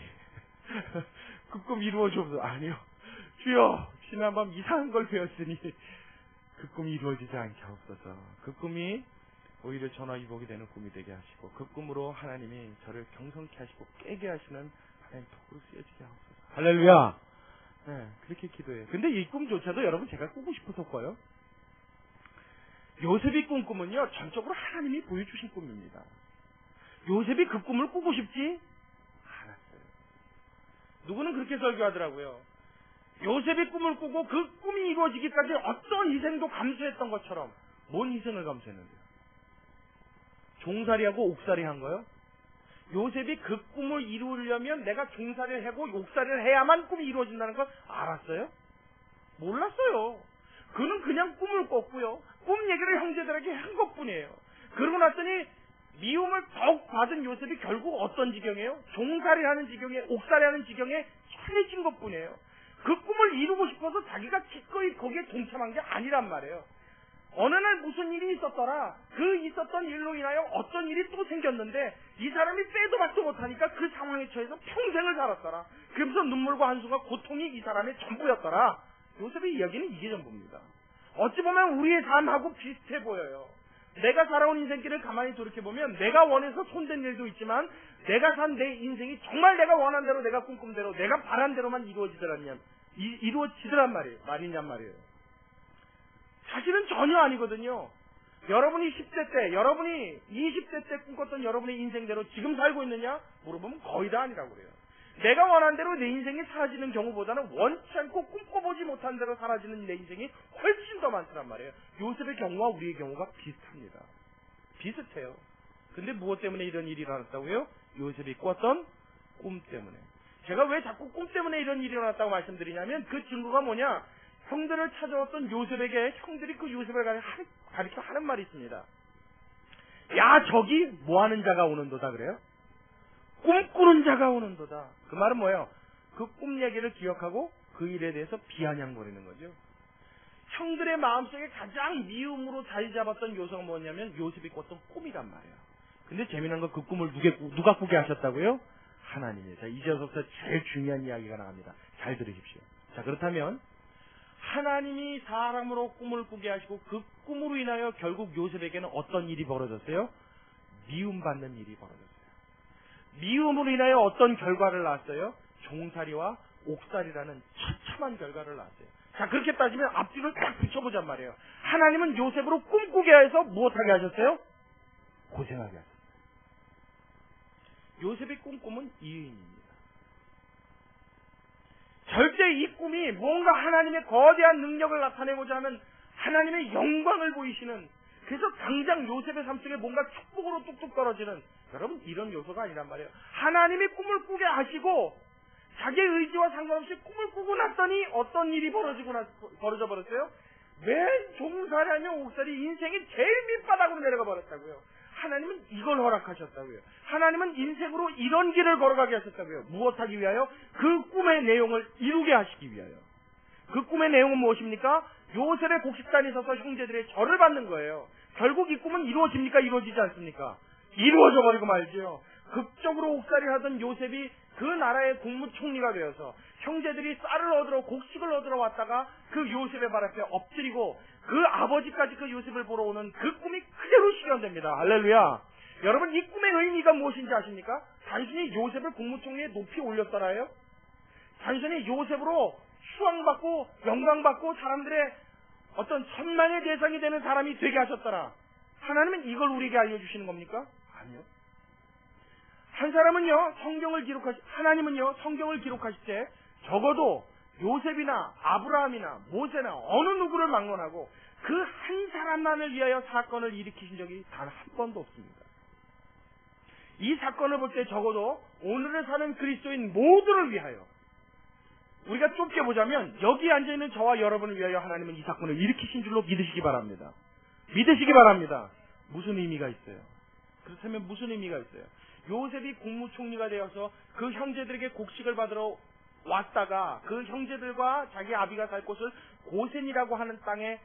B: 그 꿈 이루어주옵소서. 아니요, 주여, 지난밤 이상한 걸 배웠으니 그 꿈이 이루어지지 않게 하옵소서. 그 꿈이 오히려 전화위복이 되는 꿈이 되게 하시고, 그 꿈으로 하나님이 저를 경성케 하시고 깨게 하시는 하나님 도구로 쓰여지게 하옵소서. 할렐루야. 네, 그렇게 기도해요. 근데 이 꿈조차도 여러분 제가 꾸고 싶어서 꿔요. 요셉이 꾼 꿈은요, 전적으로 하나님이 보여주신 꿈입니다. 요셉이 그 꿈을 꾸고 싶지 않았어요. 누구는 그렇게 설교하더라고요. 요셉이 꿈을 꾸고 그 꿈이 이루어지기까지 어떤 희생도 감수했던 것처럼. 뭔 희생을 감수했는데요? 종살이하고 옥살이 한 거요? 요셉이 그 꿈을 이루려면 내가 종살이를 하고 옥살이를 해야만 꿈이 이루어진다는 걸 알았어요? 몰랐어요. 그는 그냥 꿈을 꿨고요, 꿈 얘기를 형제들에게 한 것뿐이에요. 그러고 났더니 미움을 더욱 받은 요셉이 결국 어떤 지경이에요? 종살이하는 지경에, 옥살이하는 지경에 처해진 것뿐이에요. 그 꿈을 이루고 싶어서 자기가 기꺼이 거기에 동참한 게 아니란 말이에요. 어느 날 무슨 일이 있었더라. 그 있었던 일로 인하여 어떤 일이 또 생겼는데 이 사람이 빼도 박도 못하니까 그 상황에 처해서 평생을 살았더라. 그러면서 눈물과 한숨과 고통이 이 사람의 전부였더라. 요셉의 이야기는 이게 전부입니다. 어찌 보면 우리의 삶하고 비슷해 보여요. 내가 살아온 인생길을 가만히 돌이켜보면 내가 원해서 손댄 일도 있지만 내가 산 내 인생이 정말 내가 원한 대로, 내가 꿈꾼 대로, 내가 바란 대로만 이루어지더란 말이에요. 사실은 전혀 아니거든요. 여러분이 10대 때, 여러분이 20대 때 꿈꿨던 여러분의 인생대로 지금 살고 있느냐? 물어보면 거의 다 아니라고 그래요. 내가 원한 대로 내 인생이 사라지는 경우보다는 원치 않고 꿈꿔보지 못한 대로 사라지는 내 인생이 훨씬 더 많더란 말이에요. 요셉의 경우와 우리의 경우가 비슷합니다. 비슷해요. 근데 무엇 때문에 이런 일이 일어났다고요? 요셉이 꿨던 꿈 때문에. 제가 왜 자꾸 꿈 때문에 이런 일이 일어났다고 말씀드리냐면 그 증거가 뭐냐? 형들을 찾아왔던 요셉에게 형들이 그 요셉을 가리켜 하는 말이 있습니다. 야, 저기 뭐하는 자가 오는도다 그래요? 꿈꾸는 자가 오는도다. 그 말은 뭐예요? 그 꿈 얘기를 기억하고 그 일에 대해서 비아냥거리는 거죠. 형들의 마음속에 가장 미움으로 자리 잡았던 요소가 뭐냐면 요셉이 꿨던 꿈이란 말이에요. 근데 재미난 건 그 꿈을 누가 꾸게 하셨다고요? 하나님이에요. 자, 이제부터 제일 중요한 이야기가 나갑니다. 잘 들으십시오. 자, 그렇다면 하나님이 사람으로 꿈을 꾸게 하시고 그 꿈으로 인하여 결국 요셉에게는 어떤 일이 벌어졌어요? 미움받는 일이 벌어졌어요. 미움으로 인하여 어떤 결과를 낳았어요? 종살이와 옥살이라는 처참한 결과를 낳았어요. 자, 그렇게 따지면 앞뒤를 딱 붙여보잔 말이에요. 하나님은 요셉으로 꿈꾸게 해서 무엇하게 하셨어요? 고생하게 하셨어요. 요셉이 꿈꾸면 이유입니다. 절대 이 꿈이 뭔가 하나님의 거대한 능력을 나타내고자 하는 하나님의 영광을 보이시는, 그래서 당장 요셉의 삶 속에 뭔가 축복으로 뚝뚝 떨어지는, 여러분 이런 요소가 아니란 말이에요. 하나님이 꿈을 꾸게 하시고 자기의 의지와 상관없이 꿈을 꾸고 났더니 어떤 일이 벌어져 버렸어요? 왜 종살이하며 옥살이 인생이 제일 밑바닥으로 내려가 버렸다고요. 하나님은 이걸 허락하셨다고요. 하나님은 인생으로 이런 길을 걸어가게 하셨다고요. 무엇하기 위하여? 그 꿈의 내용을 이루게 하시기 위하여. 그 꿈의 내용은 무엇입니까? 요셉의 곡식단에 서서 형제들의 절을 받는 거예요. 결국 이 꿈은 이루어집니까? 이루어지지 않습니까? 이루어져 버리고 말지요. 극적으로 옥살이를 하던 요셉이 그 나라의 국무총리가 되어서 형제들이 쌀을 얻으러, 곡식을 얻으러 왔다가 그 요셉의 발 앞에 엎드리고 그 아버지까지 그 요셉을 보러 오는 그 꿈이 그대로 실현됩니다. 할렐루야. 여러분, 이 꿈의 의미가 무엇인지 아십니까? 단순히 요셉을 국무총리에 높이 올렸더라요? 단순히 요셉으로 수왕받고 영광받고 사람들의 어떤 천만의 대상이 되는 사람이 되게 하셨더라. 하나님은 이걸 우리에게 알려주시는 겁니까? 아니요. 한 사람은요, 하나님은요, 성경을 기록하실 때 적어도 요셉이나 아브라함이나 모세나 어느 누구를 막론하고 그 한 사람만을 위하여 사건을 일으키신 적이 단 한 번도 없습니다. 이 사건을 볼 때 적어도 오늘을 사는 그리스도인 모두를 위하여, 우리가 좁게 보자면 여기 앉아있는 저와 여러분을 위하여 하나님은 이 사건을 일으키신 줄로 믿으시기 바랍니다. 믿으시기 바랍니다. 무슨 의미가 있어요? 그렇다면 무슨 의미가 있어요? 요셉이 국무총리가 되어서 그 형제들에게 곡식을 받으러 왔다가 그 형제들과 자기 아비가 살 곳을 고센이라고 하는 땅에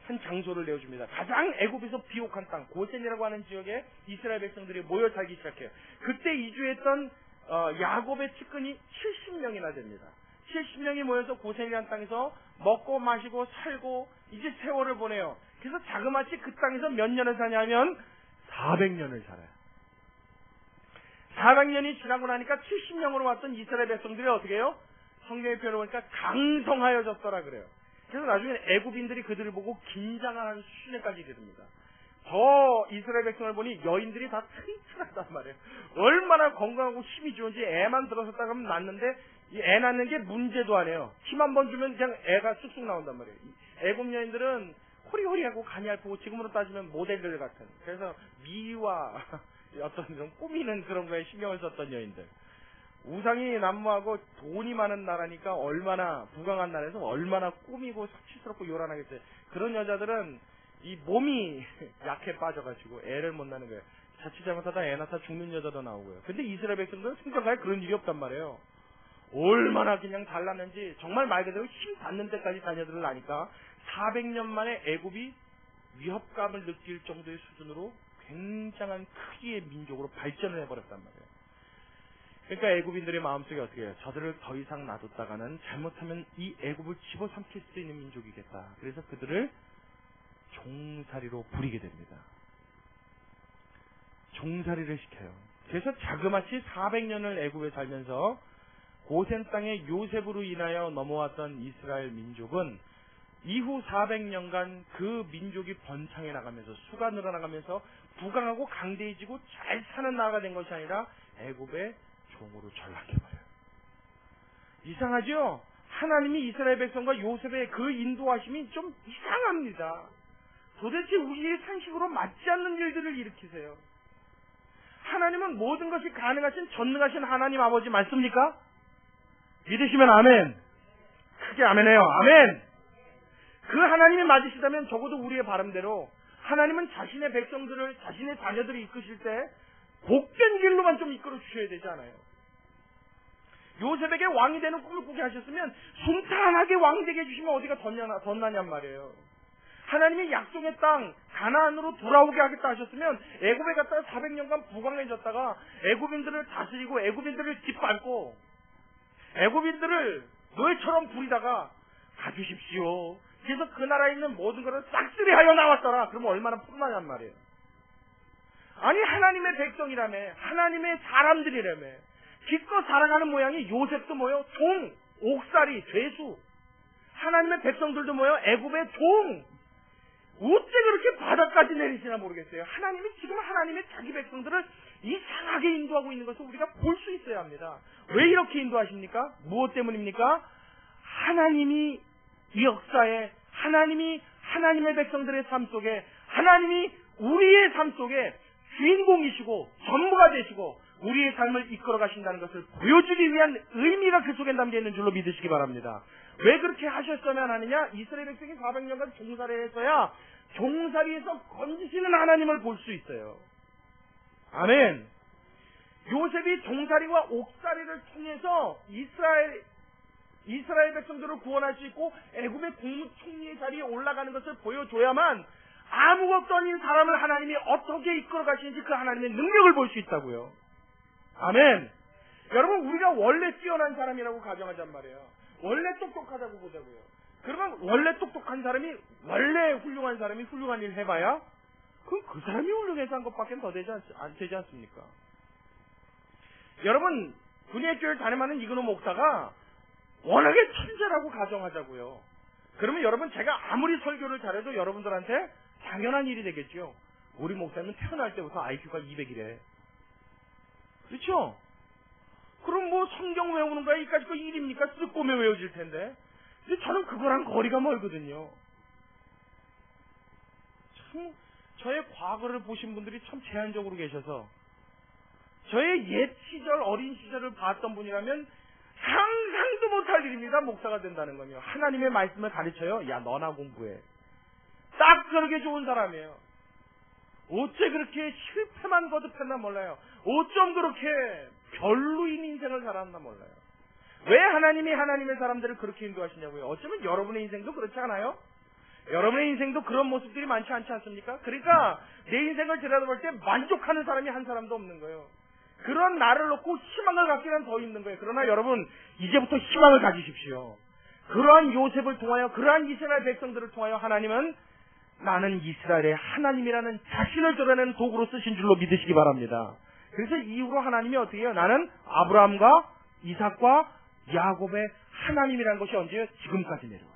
B: 한 장소를 내어줍니다. 가장 애굽에서 비옥한 땅, 고센이라고 하는 지역에 이스라엘 백성들이 모여 살기 시작해요. 그때 이주했던 야곱의 측근이 70명이나 됩니다. 70명이 모여서 고센이라는 땅에서 먹고 마시고 살고 이제 세월을 보내요. 그래서 자그마치 그 땅에서 몇 년을 사냐면 400년을 살아요. 400년이 지나고 나니까 70명으로 왔던 이스라엘 백성들이 어떻게 해요? 성경의 표현을 보니까 강성하여졌더라 그래요. 그래서 나중에 애굽인들이 그들을 보고 긴장하는 수준에까지 이릅니다. 저 이스라엘 백성을 보니 여인들이 다 튼튼하단 말이에요. 얼마나 건강하고 힘이 좋은지. 애만 들어섰다 하면 낳는데 이 애 낳는 게 문제도 아니에요. 힘 한 번 주면 그냥 애가 쑥쑥 나온단 말이에요. 애굽 여인들은 호리호리하고 간이 얇고 지금으로 따지면 모델들 같은, 그래서 미와 어떤 좀 꾸미는 그런 거에 신경을 썼던 여인들. 우상이 난무하고 돈이 많은 나라니까 얼마나 부강한 나라에서 얼마나 꾸미고 사치스럽고 요란하겠어요. 그런 여자들은 이 몸이 약해 빠져가지고 애를 못 낳는 거예요. 자칫 잘못하다 애 낳다 죽는 여자도 나오고요. 근데 이스라엘 백성들은 생각할 그런 일이 없단 말이에요. 얼마나 그냥 잘났는지 정말 말 그대로 힘 닿는 데까지 자녀들을 낳으니까 400년 만에 애굽이 위협감을 느낄 정도의 수준으로 굉장한 크기의 민족으로 발전을 해버렸단 말이에요. 그러니까 애굽인들의 마음속에 어떻게 해요? 저들을 더 이상 놔뒀다가는 잘못하면 이 애굽을 집어삼킬 수 있는 민족이겠다. 그래서 그들을 종살이로 부리게 됩니다. 종살이를 시켜요. 그래서 자그마치 400년을 애굽에 살면서 고센 땅에 요셉으로 인하여 넘어왔던 이스라엘 민족은 이후 400년간 그 민족이 번창해 나가면서 수가 늘어나가면서 부강하고 강대해지고 잘 사는 나라가 된 것이 아니라 애굽의 종으로 전락해버려요. 이상하죠? 하나님이 이스라엘 백성과 요셉의 그 인도하심이 좀 이상합니다. 도대체 우리의 상식으로 맞지 않는 일들을 일으키세요. 하나님은 모든 것이 가능하신 전능하신 하나님 아버지 맞습니까? 믿으시면 아멘. 크게 아멘해요. 아멘. 그 하나님이 맞으시다면 적어도 우리의 바람대로 하나님은 자신의 백성들을, 자신의 자녀들을 이끄실 때 복된 길로만 좀 이끌어 주셔야 되지 않아요? 요셉에게 왕이 되는 꿈을 꾸게 하셨으면 순탄하게 왕이 되게 해주시면 어디가 덧나냔 말이에요. 하나님이 약속의 땅 가나안으로 돌아오게 하겠다 하셨으면 애굽에 갔다가 400년간 부강해졌다가 애굽인들을 다스리고 애굽인들을 짓밟고 애굽인들을 노예처럼 부리다가 가주십시오. 그래서 그 나라에 있는 모든 것을 싹쓸이하여 나왔더라. 그러면 얼마나 풍만한 말이에요. 아니 하나님의 백성이라며, 하나님의 사람들이라며, 기껏 살아가는 모양이 요셉도 뭐요? 종, 옥살이, 죄수. 하나님의 백성들도 뭐요? 애굽의 종. 어째 그렇게 바닥까지 내리시나 모르겠어요. 하나님이 지금 하나님의 자기 백성들을 이상하게 인도하고 있는 것을 우리가 볼 수 있어야 합니다. 왜 이렇게 인도하십니까? 무엇 때문입니까? 하나님이 이 역사에, 하나님이 하나님의 백성들의 삶 속에, 하나님이 우리의 삶 속에 주인공이시고 전부가 되시고 우리의 삶을 이끌어 가신다는 것을 보여주기 위한 의미가 그 속에 담겨 있는 줄로 믿으시기 바랍니다. 왜 그렇게 하셨으면 하느냐? 이스라엘 백성이 400년간 종살이를 했어야 종살이에서 건지시는 하나님을 볼 수 있어요. 아멘. 요셉이 종살이와 옥살이를 통해서 이스라엘 백성들을 구원할 수 있고 애굽의 국무총리의 자리에 올라가는 것을 보여줘야만 아무것도 아닌 사람을 하나님이 어떻게 이끌어 가시는지 그 하나님의 능력을 볼 수 있다고요. 아멘. 여러분, 우리가 원래 뛰어난 사람이라고 가정하잔 말이에요. 원래 똑똑하다고 보자고요. 그러면 원래 똑똑한 사람이, 원래 훌륭한 사람이 훌륭한 일 해봐야 그 사람이 훌륭해서 한 것밖에 더 되지 않습니까? 여러분, 군의교회를 담임하는 이근호 목사가 워낙에 천재라고 가정하자고요. 그러면 여러분, 제가 아무리 설교를 잘해도 여러분들한테 당연한 일이 되겠죠. 우리 목사님은 태어날 때부터 IQ가 200이래. 그렇죠? 그럼 뭐 성경 외우는 거야 이까짓 거 일입니까? 쓰꼼에 외워질 텐데. 근데 저는 그거랑 거리가 멀거든요. 참 저의 과거를 보신 분들이 참 제한적으로 계셔서 저의 옛 시절, 어린 시절을 봤던 분이라면 상상도 못할 일입니다. 목사가 된다는 건요. 하나님의 말씀을 가르쳐요. 야, 너나 공부해. 딱 그렇게 좋은 사람이에요. 어째 그렇게 실패만 거듭했나 몰라요. 어쩜 그렇게 별로인 인생을 살았나 몰라요. 왜 하나님이 하나님의 사람들을 그렇게 인도하시냐고요. 어쩌면 여러분의 인생도 그렇지 않아요? 여러분의 인생도 그런 모습들이 많지 않지 않습니까? 그러니까 내 인생을 들여다볼 때 만족하는 사람이 한 사람도 없는 거예요. 그런 나를 놓고 희망을 갖기는 더 있는 거예요. 그러나 여러분, 이제부터 희망을 가지십시오. 그러한 요셉을 통하여, 그러한 이스라엘 백성들을 통하여 하나님은 나는 이스라엘의 하나님이라는 자신을 드러내는 도구로 쓰신 줄로 믿으시기 바랍니다. 그래서 이후로 하나님이 어떻게 해요? 나는 아브라함과 이삭과 야곱의 하나님이라는 것이 언제요? 지금까지 내려와요.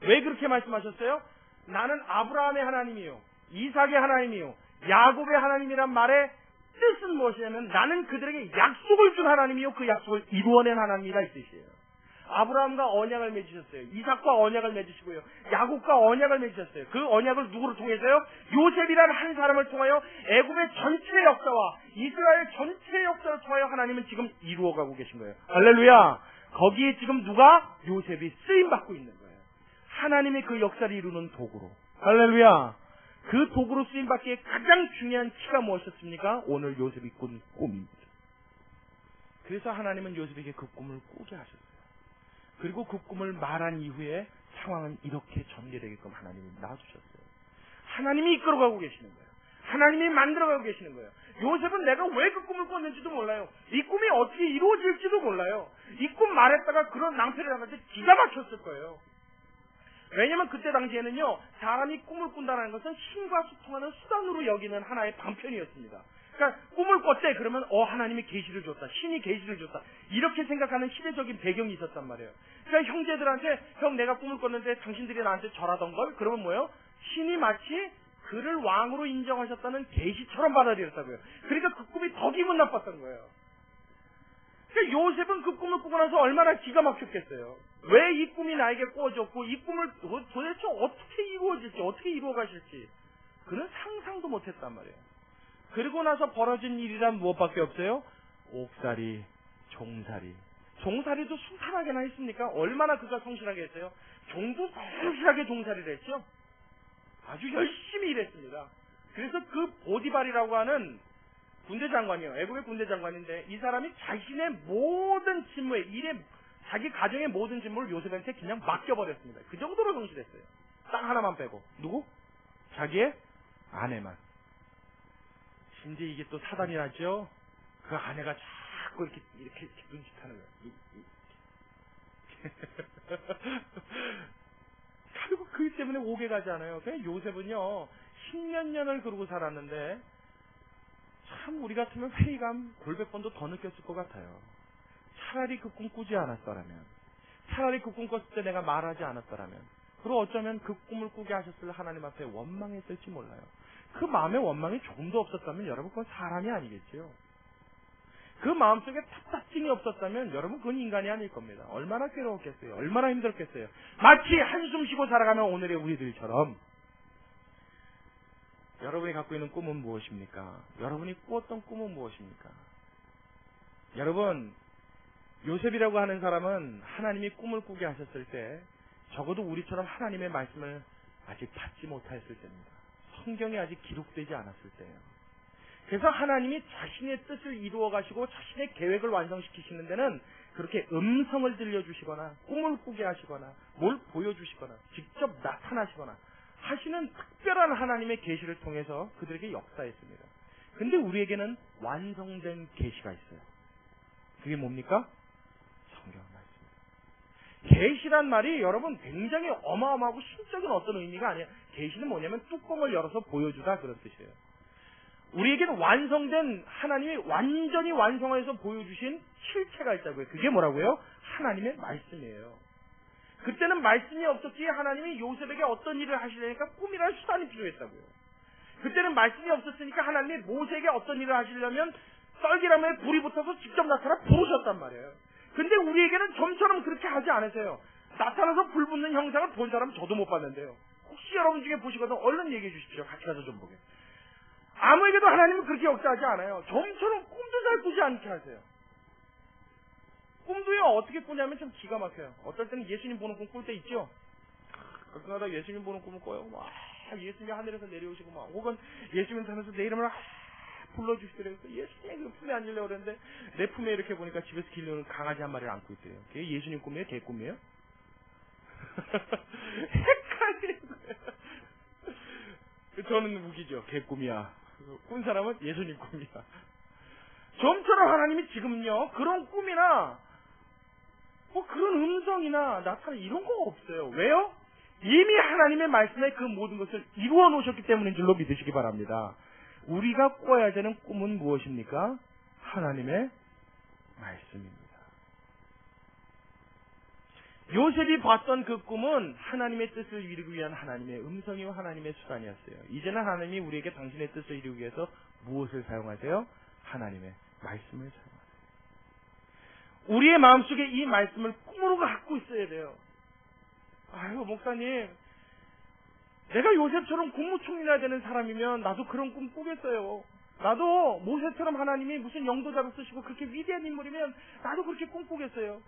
B: 왜 그렇게 말씀하셨어요? 나는 아브라함의 하나님이요, 이삭의 하나님이요, 야곱의 하나님이란 말의 뜻은 무엇이냐면 나는 그들에게 약속을 준 하나님이요, 그 약속을 이루어낸 하나님이라 이 뜻이에요. 아브라함과 언약을 맺으셨어요. 이삭과 언약을 맺으시고요. 야곱과 언약을 맺으셨어요. 그 언약을 누구를 통해서요? 요셉이라는 한 사람을 통하여 애굽의 전체 역사와 이스라엘 전체 역사를 통하여 하나님은 지금 이루어가고 계신 거예요. 할렐루야. 거기에 지금 누가? 요셉이 쓰임받고 있는 거예요. 하나님이 그 역사를 이루는 도구로. 할렐루야. 그 도구로 쓰임받기에 가장 중요한 키가 무엇이었습니까? 오늘 요셉이 꾼 꿈입니다. 그래서 하나님은 요셉에게 그 꿈을 꾸게 하셨어요. 그리고 그 꿈을 말한 이후에 상황은 이렇게 전개되게끔 하나님이 놔주셨어요. 하나님이 이끌어가고 계시는 거예요. 하나님이 만들어가고 계시는 거예요. 요셉은 내가 왜 그 꿈을 꿨는지도 몰라요. 이 꿈이 어떻게 이루어질지도 몰라요. 이 꿈 말했다가 그런 낭패를 당할 때 기가 막혔을 거예요. 왜냐면 그때 당시에는요, 사람이 꿈을 꾼다는 것은 신과 소통하는 수단으로 여기는 하나의 방편이었습니다. 그러니까 꿈을 꿨대. 그러면 하나님이 계시를 줬다, 신이 계시를 줬다, 이렇게 생각하는 시대적인 배경이 있었단 말이에요. 그러니까 형제들한테 형 내가 꿈을 꿨는데 당신들이 나한테 절하던 걸, 그러면 뭐예요? 신이 마치 그를 왕으로 인정하셨다는 계시처럼 받아들였다고요. 그러니까 그 꿈이 더 기분 나빴던 거예요. 그러니까 요셉은 그 꿈을 꾸고 나서 얼마나 기가 막혔겠어요. 왜 이 꿈이 나에게 꾸어졌고 이 꿈을 도대체 어떻게 이루어질지, 어떻게 이루어가실지 그는 상상도 못했단 말이에요. 그리고 나서 벌어진 일이란 무엇밖에 없어요? 옥살이, 종살이. 종살이도 순탄하게나 했습니까? 얼마나 그가 성실하게 했어요? 종도 성실하게 종살이를 했죠. 아주 열심히 일했습니다. 그래서 그 보디발이라고 하는 군대 장관이요, 애국의 군대 장관인데 이 사람이 자신의 모든 직무에, 일에, 자기 가정의 모든 직무를 요셉한테 그냥 맡겨버렸습니다. 그 정도로 성실했어요. 딱 하나만 빼고. 누구? 자기의 아내만. 심지어 이게 또 사단이 났죠. 그 아내가 자꾸 이렇게 눈짓하는 거예요. 결국 그 때문에 오게 가지 않아요. 그냥 요셉은요, 10몇 년을 그러고 살았는데, 참 우리 같으면 회의감 골백번도 더 느꼈을 것 같아요. 차라리 그 꿈 꾸지 않았더라면, 차라리 그 꿈 꿨을 때 내가 말하지 않았더라면, 그리고 어쩌면 그 꿈을 꾸게 하셨을 하나님 앞에 원망했을지 몰라요. 그 마음에 원망이 조금도 없었다면 여러분 그건 사람이 아니겠지요. 그 마음속에 탑탑증이 없었다면 여러분 그건 인간이 아닐 겁니다. 얼마나 괴로웠겠어요. 얼마나 힘들었겠어요. 마치 한숨 쉬고 살아가는 오늘의 우리들처럼. 여러분이 갖고 있는 꿈은 무엇입니까? 여러분이 꾸었던 꿈은 무엇입니까? 여러분, 요셉이라고 하는 사람은 하나님이 꿈을 꾸게 하셨을 때 적어도 우리처럼 하나님의 말씀을 아직 받지 못했을 때입니다. 성경에 아직 기록되지 않았을 때예요. 그래서 하나님이 자신의 뜻을 이루어 가시고 자신의 계획을 완성시키시는 데는 그렇게 음성을 들려주시거나 꿈을 꾸게 하시거나 뭘 보여주시거나 직접 나타나시거나 하시는 특별한 하나님의 계시를 통해서 그들에게 역사했습니다. 근데 우리에게는 완성된 계시가 있어요. 그게 뭡니까? 성경 말씀입니다. 계시란 말이 여러분 굉장히 어마어마하고 신적인 어떤 의미가 아니에요. 계시는 뭐냐면 뚜껑을 열어서 보여주다 그런 뜻이에요. 우리에게는 완성된 하나님이 완전히 완성해서 보여주신 실체가 있다고요. 그게 뭐라고요? 하나님의 말씀이에요. 그때는 말씀이 없었기에 하나님이 요셉에게 어떤 일을 하시려니까 꿈이라는 수단이 필요했다고요. 그때는 말씀이 없었으니까 하나님이 모세에게 어떤 일을 하시려면 썰기람에 불이 붙어서 직접 나타나 부르셨단 말이에요. 근데 우리에게는 좀처럼 그렇게 하지 않으세요. 나타나서 불 붙는 형상을 본 사람 저도 못 봤는데요. 혹시 여러분 중에 보시거든 얼른 얘기해 주십시오. 같이 가서 좀 보게. 아무에게도 하나님은 그렇게 역사하지 않아요. 좀처럼 꿈도 잘 꾸지 않게 하세요. 꿈도요 어떻게 꾸냐면 좀 기가 막혀요. 어떨 때는 예수님 보는 꿈 꿀 때 있죠. 가끔가다 예수님 보는 꿈을 꿔요. 막 예수님이 하늘에서 내려오시고 막 혹은 예수님 산에서 내 이름을 불러주시더래요. 예수님 그 품에 앉으려고 그랬는데 내 품에 이렇게 보니까 집에서 기르는 강아지 한 마리를 안고 있대요. 그게 예수님 꿈이에요? 개 꿈이에요? 헷갈리는 거예요. 저는 웃기죠. 개 꿈이야. 꾼 사람은 예수님 꿈이야. 좀처럼 하나님이 지금요 그런 꿈이나 뭐 그런 음성이나 나타나 이런 거 없어요. 왜요? 이미 하나님의 말씀에 그 모든 것을 이루어 놓으셨기 때문인 줄로 믿으시기 바랍니다. 우리가 꿔야 되는 꿈은 무엇입니까? 하나님의 말씀입니다. 요셉이 봤던 그 꿈은 하나님의 뜻을 이루기 위한 하나님의 음성이요 하나님의 수단이었어요. 이제는 하나님이 우리에게 당신의 뜻을 이루기 위해서 무엇을 사용하세요? 하나님의 말씀을 사용하세요. 우리의 마음속에 이 말씀을 꿈으로 갖고 있어야 돼요. 아유 목사님, 내가 요셉처럼 국무총리나 되는 사람이면 나도 그런 꿈 꾸겠어요. 나도 모세처럼 하나님이 무슨 영도자로 쓰시고 그렇게 위대한 인물이면 나도 그렇게 꿈꾸겠어요.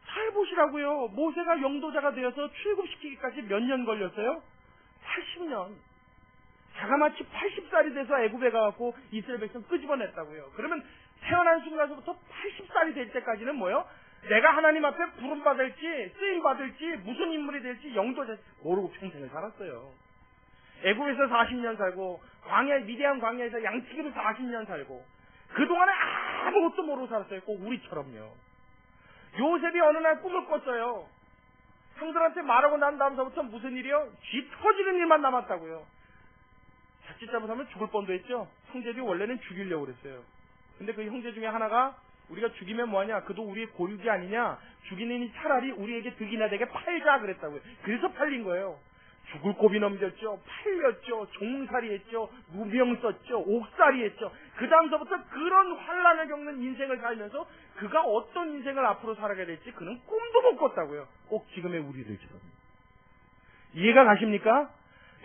B: 잘 보시라고요. 모세가 영도자가 되어서 출국시키기까지 몇 년 걸렸어요? 80년. 자가마치 80살이 돼서 애굽에 가갖고 이스라엘 백성 끄집어냈다고요. 그러면 태어난 순간서부터 80살이 될 때까지는 뭐요? 내가 하나님 앞에 부름받을지 쓰임받을지 무슨 인물이 될지 영도자 모르고 평생을 살았어요. 애굽에서 40년 살고 미디안 광야에서 양치기로 40년 살고 그동안에 아무것도 모르고 살았어요. 꼭 우리처럼요. 요셉이 어느 날 꿈을 꿨어요. 형들한테 말하고 난 다음서부터 무슨 일이요? 쥐 터지는 일만 남았다고요. 자칫 잘못하면 죽을 뻔도 했죠. 형제들이 원래는 죽이려고 그랬어요. 근데 그 형제 중에 하나가 우리가 죽이면 뭐하냐? 그도 우리의 고육이 아니냐? 죽이느니 차라리 우리에게 득이나 되게 팔자 그랬다고요. 그래서 팔린 거예요. 죽을 고비 넘겼죠. 팔렸죠. 종살이 했죠. 무병 썼죠. 옥살이 했죠. 그 다음서부터 그런 환란을 겪는 인생을 살면서 그가 어떤 인생을 앞으로 살아가야 될지 그는 꿈도 못 꿨다고요. 꼭 지금의 우리들처럼. 이해가 가십니까?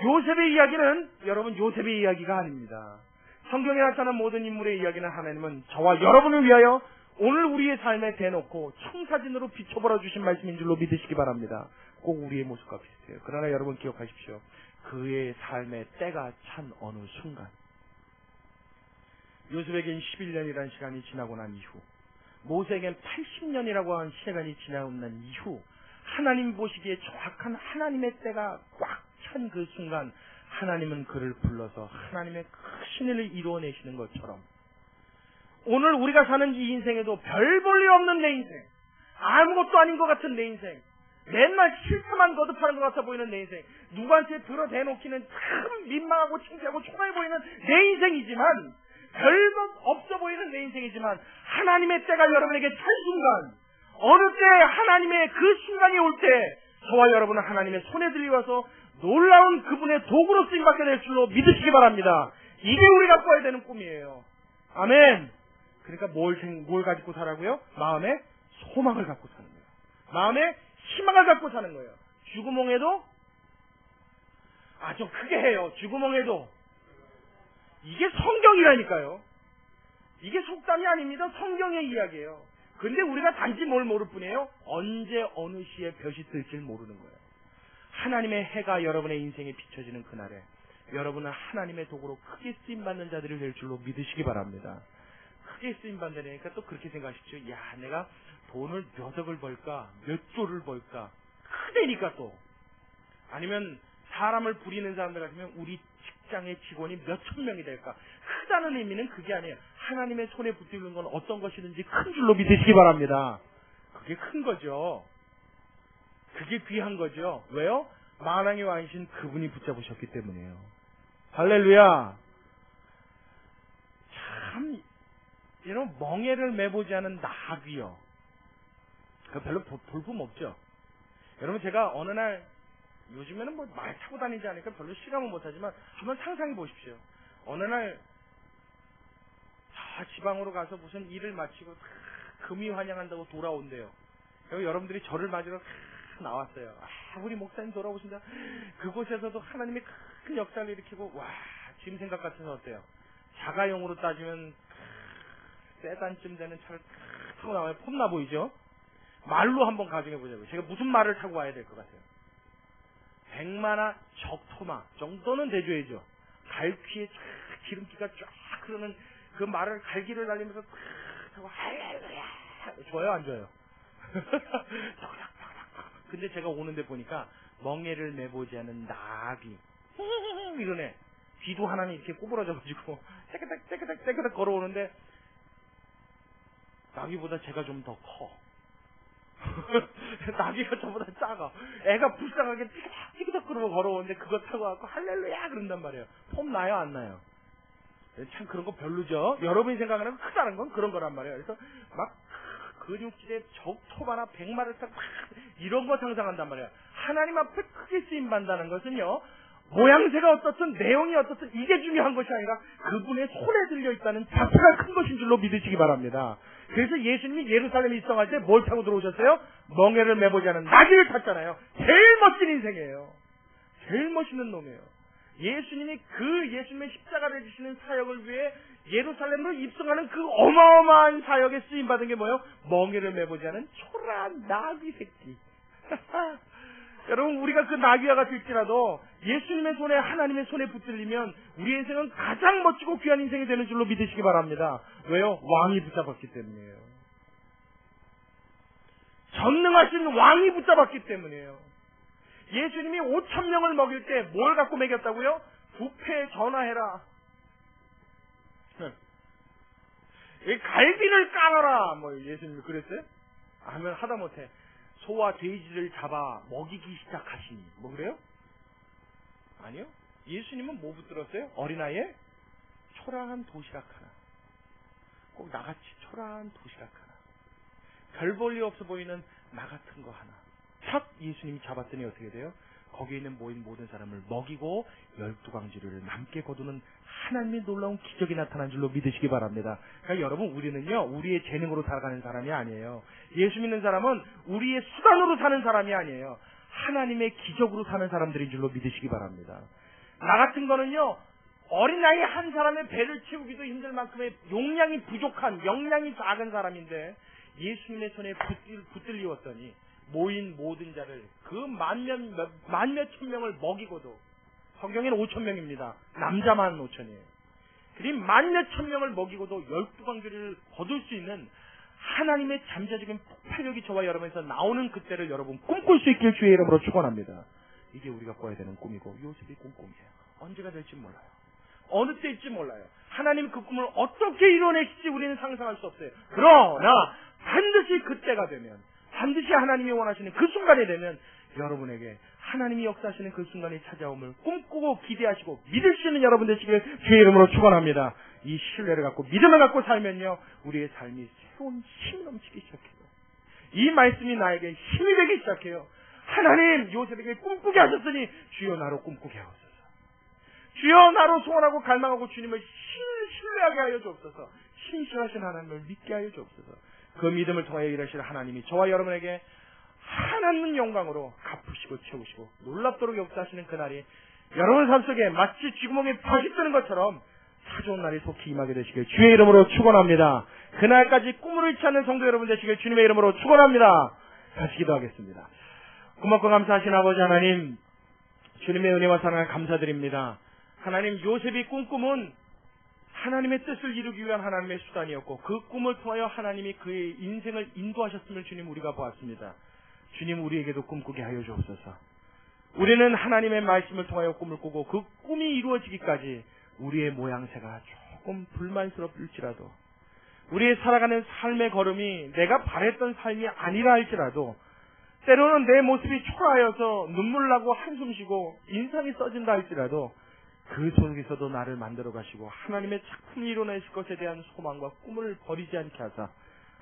B: 요셉의 이야기는 여러분 요셉의 이야기가 아닙니다. 성경에 나타난 모든 인물의 이야기는 하나님은 저와 여러분을 위하여 오늘 우리의 삶에 대놓고 청사진으로 비춰보라 주신 말씀인 줄로 믿으시기 바랍니다. 꼭 우리의 모습과 비슷해요. 그러나 여러분 기억하십시오. 그의 삶의 때가 찬 어느 순간 요셉에겐 11년이라는 시간이 지나고 난 이후 모세에겐 80년이라고 하는 시간이 지나고 난 이후 하나님 보시기에 정확한 하나님의 때가 꽉 찬 그 순간 하나님은 그를 불러서 하나님의 크신 일을 이루어내시는 것처럼 오늘 우리가 사는 이 인생에도 별 볼 일 없는 내 인생 아무것도 아닌 것 같은 내 인생, 맨날 실수만 거듭하는 것 같아 보이는 내 인생, 누구한테 들어대놓기는 참 민망하고 창피하고 초라해 보이는 내 인생이지만, 별것 없어 보이는 내 인생이지만, 하나님의 때가 여러분에게 찰 순간, 어느 때 하나님의 그 순간이 올 때 저와 여러분은 하나님의 손에 들려와서 놀라운 그분의 도구로 쓰임받게 될 줄로 믿으시기 바랍니다. 이게 우리가 꿔야 되는 꿈이에요. 아멘. 그러니까 뭘 가지고 살라고요? 마음에 소망을 갖고 사는 거예요. 마음에 희망을 갖고 사는 거예요. 쥐구멍에도 좀 크게 해요. 쥐구멍에도. 이게 성경이라니까요. 이게 속담이 아닙니다. 성경의 이야기예요. 근데 우리가 단지 뭘 모를 뿐이에요. 언제 어느 시에 볕이 뜰지 모르는 거예요. 하나님의 해가 여러분의 인생에 비춰지는 그날에 여러분은 하나님의 도구로 크게 쓰임받는 자들이 될 줄로 믿으시기 바랍니다. 크게 쓰임받는다니까 또 그렇게 생각하십시오. 야, 내가 돈을 몇 억을 벌까, 몇 조를 벌까, 크다니까 또. 아니면 사람을 부리는 사람들 같으면 우리 직장의 직원이 몇 천 명이 될까. 크다는 의미는 그게 아니에요. 하나님의 손에 붙들는 건 어떤 것이든지 큰 줄로 믿으시기 바랍니다. 그게 큰 거죠. 그게 귀한 거죠. 왜요? 만왕의 왕이신 그분이 붙잡으셨기 때문이에요. 할렐루야. 참 이런 멍에를 매보지 않은 나귀요. 별로 볼품 없죠. 여러분, 제가 어느 날, 요즘에는 뭐 말 타고 다니지 않으니까 별로 실감은 못하지만 한번 상상해 보십시오. 어느 날 저 지방으로 가서 무슨 일을 마치고 금이 환영한다고 돌아온대요. 여러분들이 저를 맞으러 나왔어요. 우리 목사님 돌아오신다. 그곳에서도 하나님이 큰 역사를 일으키고, 와, 지금 생각 같아서 어때요? 자가용으로 따지면 세단쯤 되는 차를 타고 나와요. 폼나 보이죠? 말로 한번 가정해 보자고요. 제가 무슨 말을 타고 와야 될 것 같아요? 백마나 적토마 정도는 대줘야죠. 갈퀴에 기름기가 쫙 흐르는 그 말을 갈기를 날리면서 타고 할렐루야. 좋아요, 안 좋아요? 근데 제가 오는데 보니까 멍에를 매보지 않은 나귀 이러네. 뒤도 하나는 이렇게 구부러져가지고 떼그닥 걸어오는데 나귀보다 제가 좀 더 커. 나귀가 저보다 작아. 애가 불쌍하게 찌그덕 그러고 걸어오는데 그거 타고 와서 할렐루야 그런단 말이에요. 폼 나요, 안 나요? 참 그런 거 별로죠. 여러분이 생각하는 크다는 건 그런 거란 말이에요. 그래서 막 근육질에 적토마나 백마를 타고 이런 거 상상한단 말이에요. 하나님 앞에 크게 쓰임받는다는 것은요, 모양새가 어떻든 내용이 어떻든 이게 중요한 것이 아니라 그분의 손에 들려있다는 자체가 큰 것인 줄로 믿으시기 바랍니다. 그래서 예수님이 예루살렘에 입성할 때 뭘 타고 들어오셨어요? 멍에를 매보지 않은 나귀를 탔잖아요. 제일 멋진 인생이에요. 제일 멋있는 놈이에요. 예수님이 예수님의 십자가를 지시는 사역을 위해 예루살렘으로 입성하는 그 어마어마한 사역에 쓰임받은 게 뭐예요? 멍에를 매보지 않은 초라한 나귀 새끼. 여러분, 우리가 그 나귀와 같을지라도 예수님의 손에, 하나님의 손에 붙들리면 우리 인생은 가장 멋지고 귀한 인생이 되는 줄로 믿으시기 바랍니다. 왜요? 왕이 붙잡았기 때문이에요. 전능하신 왕이 붙잡았기 때문이에요. 예수님이 5,000명을 먹일 때 뭘 갖고 먹였다고요? 뷔페에 전화해라. 갈비를 까놔라. 뭐 예수님이 그랬어요? 하면 하다못해 소와 돼지를 잡아 먹이기 시작하시니. 뭐 그래요? 아니요. 예수님은 뭐 붙들었어요? 어린아이에 초라한 도시락 하나. 꼭 나같이 초라한 도시락 하나. 별 볼 일 없어 보이는 나 같은 거 하나. 탁 예수님이 잡았더니 어떻게 돼요? 거기에 있는 모인 모든 사람을 먹이고 12광주리를 남게 거두는 하나님의 놀라운 기적이 나타난 줄로 믿으시기 바랍니다. 그러니까 여러분, 우리는요, 우리의 재능으로 살아가는 사람이 아니에요. 예수 믿는 사람은 우리의 수단으로 사는 사람이 아니에요. 하나님의 기적으로 사는 사람들인 줄로 믿으시기 바랍니다. 나 같은 거는요, 어린아이 한 사람의 배를 채우기도 힘들 만큼의 용량이 부족한, 영량이 작은 사람인데 예수님의 손에 붙들리웠더니 모인 모든 자를 그 만몇천 명을 먹이고도, 성경에는 5,000명입니다. 남자만 5,000이에요. 그리 만몇천 명을 먹이고도 12광주리를 거둘 수 있는 하나님의 잠재적인 폭발력이 저와 여러분에서 나오는 그때를 여러분 꿈꿀 수 있길 주의 이름으로 축원합니다. 이게 우리가 꿔야 되는 꿈이고 요셉이 꾼 꿈이에요. 언제가 될지 몰라요. 어느 때일지 몰라요. 하나님 그 꿈을 어떻게 이뤄내실지 우리는 상상할 수 없어요. 그러나 반드시 그때가 되면, 반드시 하나님이 원하시는 그 순간이 되면 여러분에게 하나님이 역사하시는 그 순간이 찾아옴을 꿈꾸고 기대하시고 믿을 수 있는 여러분 되시길 주의 이름으로 축원합니다. 이 신뢰를 갖고 믿음을 갖고 살면요, 우리의 삶이 새로운 힘이 넘치기 시작해요. 이 말씀이 나에게 힘이 되기 시작해요. 하나님, 요셉에게 꿈꾸게 하셨으니 주여 나로 꿈꾸게 하옵소서. 주여 나로 소원하고 갈망하고 주님을 신뢰하게 하여 주옵소서. 신실하신 하나님을 믿게 하여 주옵소서. 그 믿음을 통하여 일하실 하나님이 저와 여러분에게 하나님 영광으로 갚으시고 채우시고 놀랍도록 역사하시는 그날이 여러분 삶 속에 마치 쥐구멍에 벼시 뜨는 것처럼 찾아온 날이 속히 임하게 되시길 주의 이름으로 축원합니다. 그날까지 꿈을 잃지 않는 성도 여러분 되시길 주님의 이름으로 축원합니다. 같이 기도하겠습니다. 고맙고 감사하신 아버지 하나님, 주님의 은혜와 사랑을 감사드립니다. 하나님, 요셉이 꿈은 하나님의 뜻을 이루기 위한 하나님의 수단이었고 그 꿈을 통하여 하나님이 그의 인생을 인도하셨음을 주님 우리가 보았습니다. 주님, 우리에게도 꿈꾸게 하여 주옵소서. 우리는 하나님의 말씀을 통하여 꿈을 꾸고 그 꿈이 이루어지기까지 우리의 모양새가 조금 불만스럽을지라도, 우리의 살아가는 삶의 걸음이 내가 바랬던 삶이 아니라 할지라도, 때로는 내 모습이 초라하여서 눈물 나고 한숨 쉬고 인상이 써진다 할지라도 그 속에서도 나를 만들어 가시고 하나님의 작품을 이뤄내실 것에 대한 소망과 꿈을 버리지 않게 하사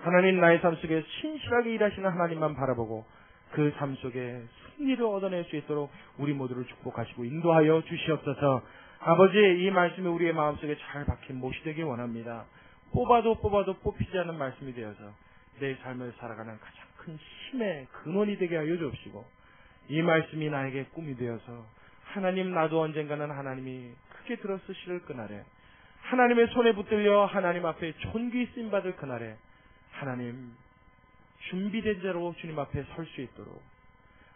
B: 하나님, 나의 삶 속에 신실하게 일하시는 하나님만 바라보고 그 삶 속에 승리를 얻어낼 수 있도록 우리 모두를 축복하시고 인도하여 주시옵소서. 아버지, 이 말씀이 우리의 마음속에 잘 박힌 못이 되길 원합니다. 뽑아도 뽑히지 않는 말씀이 되어서 내 삶을 살아가는 가장 큰 힘의 근원이 되게 하여 주옵시고, 이 말씀이 나에게 꿈이 되어서 하나님, 나도 언젠가는 하나님이 크게 들어쓰실 그날에, 하나님의 손에 붙들려 하나님 앞에 존귀 쓰임받을 그날에 하나님, 준비된 자로 주님 앞에 설 수 있도록,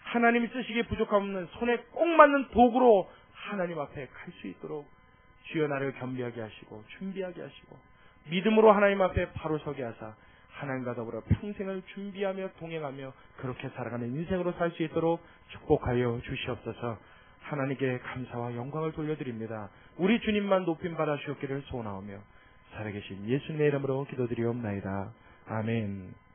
B: 하나님이 쓰시기에 부족함 없는 손에 꼭 맞는 도구로 하나님 앞에 갈 수 있도록 주여 나를 겸비하게 하시고 준비하게 하시고 믿음으로 하나님 앞에 바로 서게 하사 하나님과 더불어 평생을 준비하며 동행하며 그렇게 살아가는 인생으로 살 수 있도록 축복하여 주시옵소서. 하나님께 감사와 영광을 돌려드립니다. 우리 주님만 높임받아 주옵기를 소원하오며 살아계신 예수님의 이름으로 기도드리옵나이다. 아멘.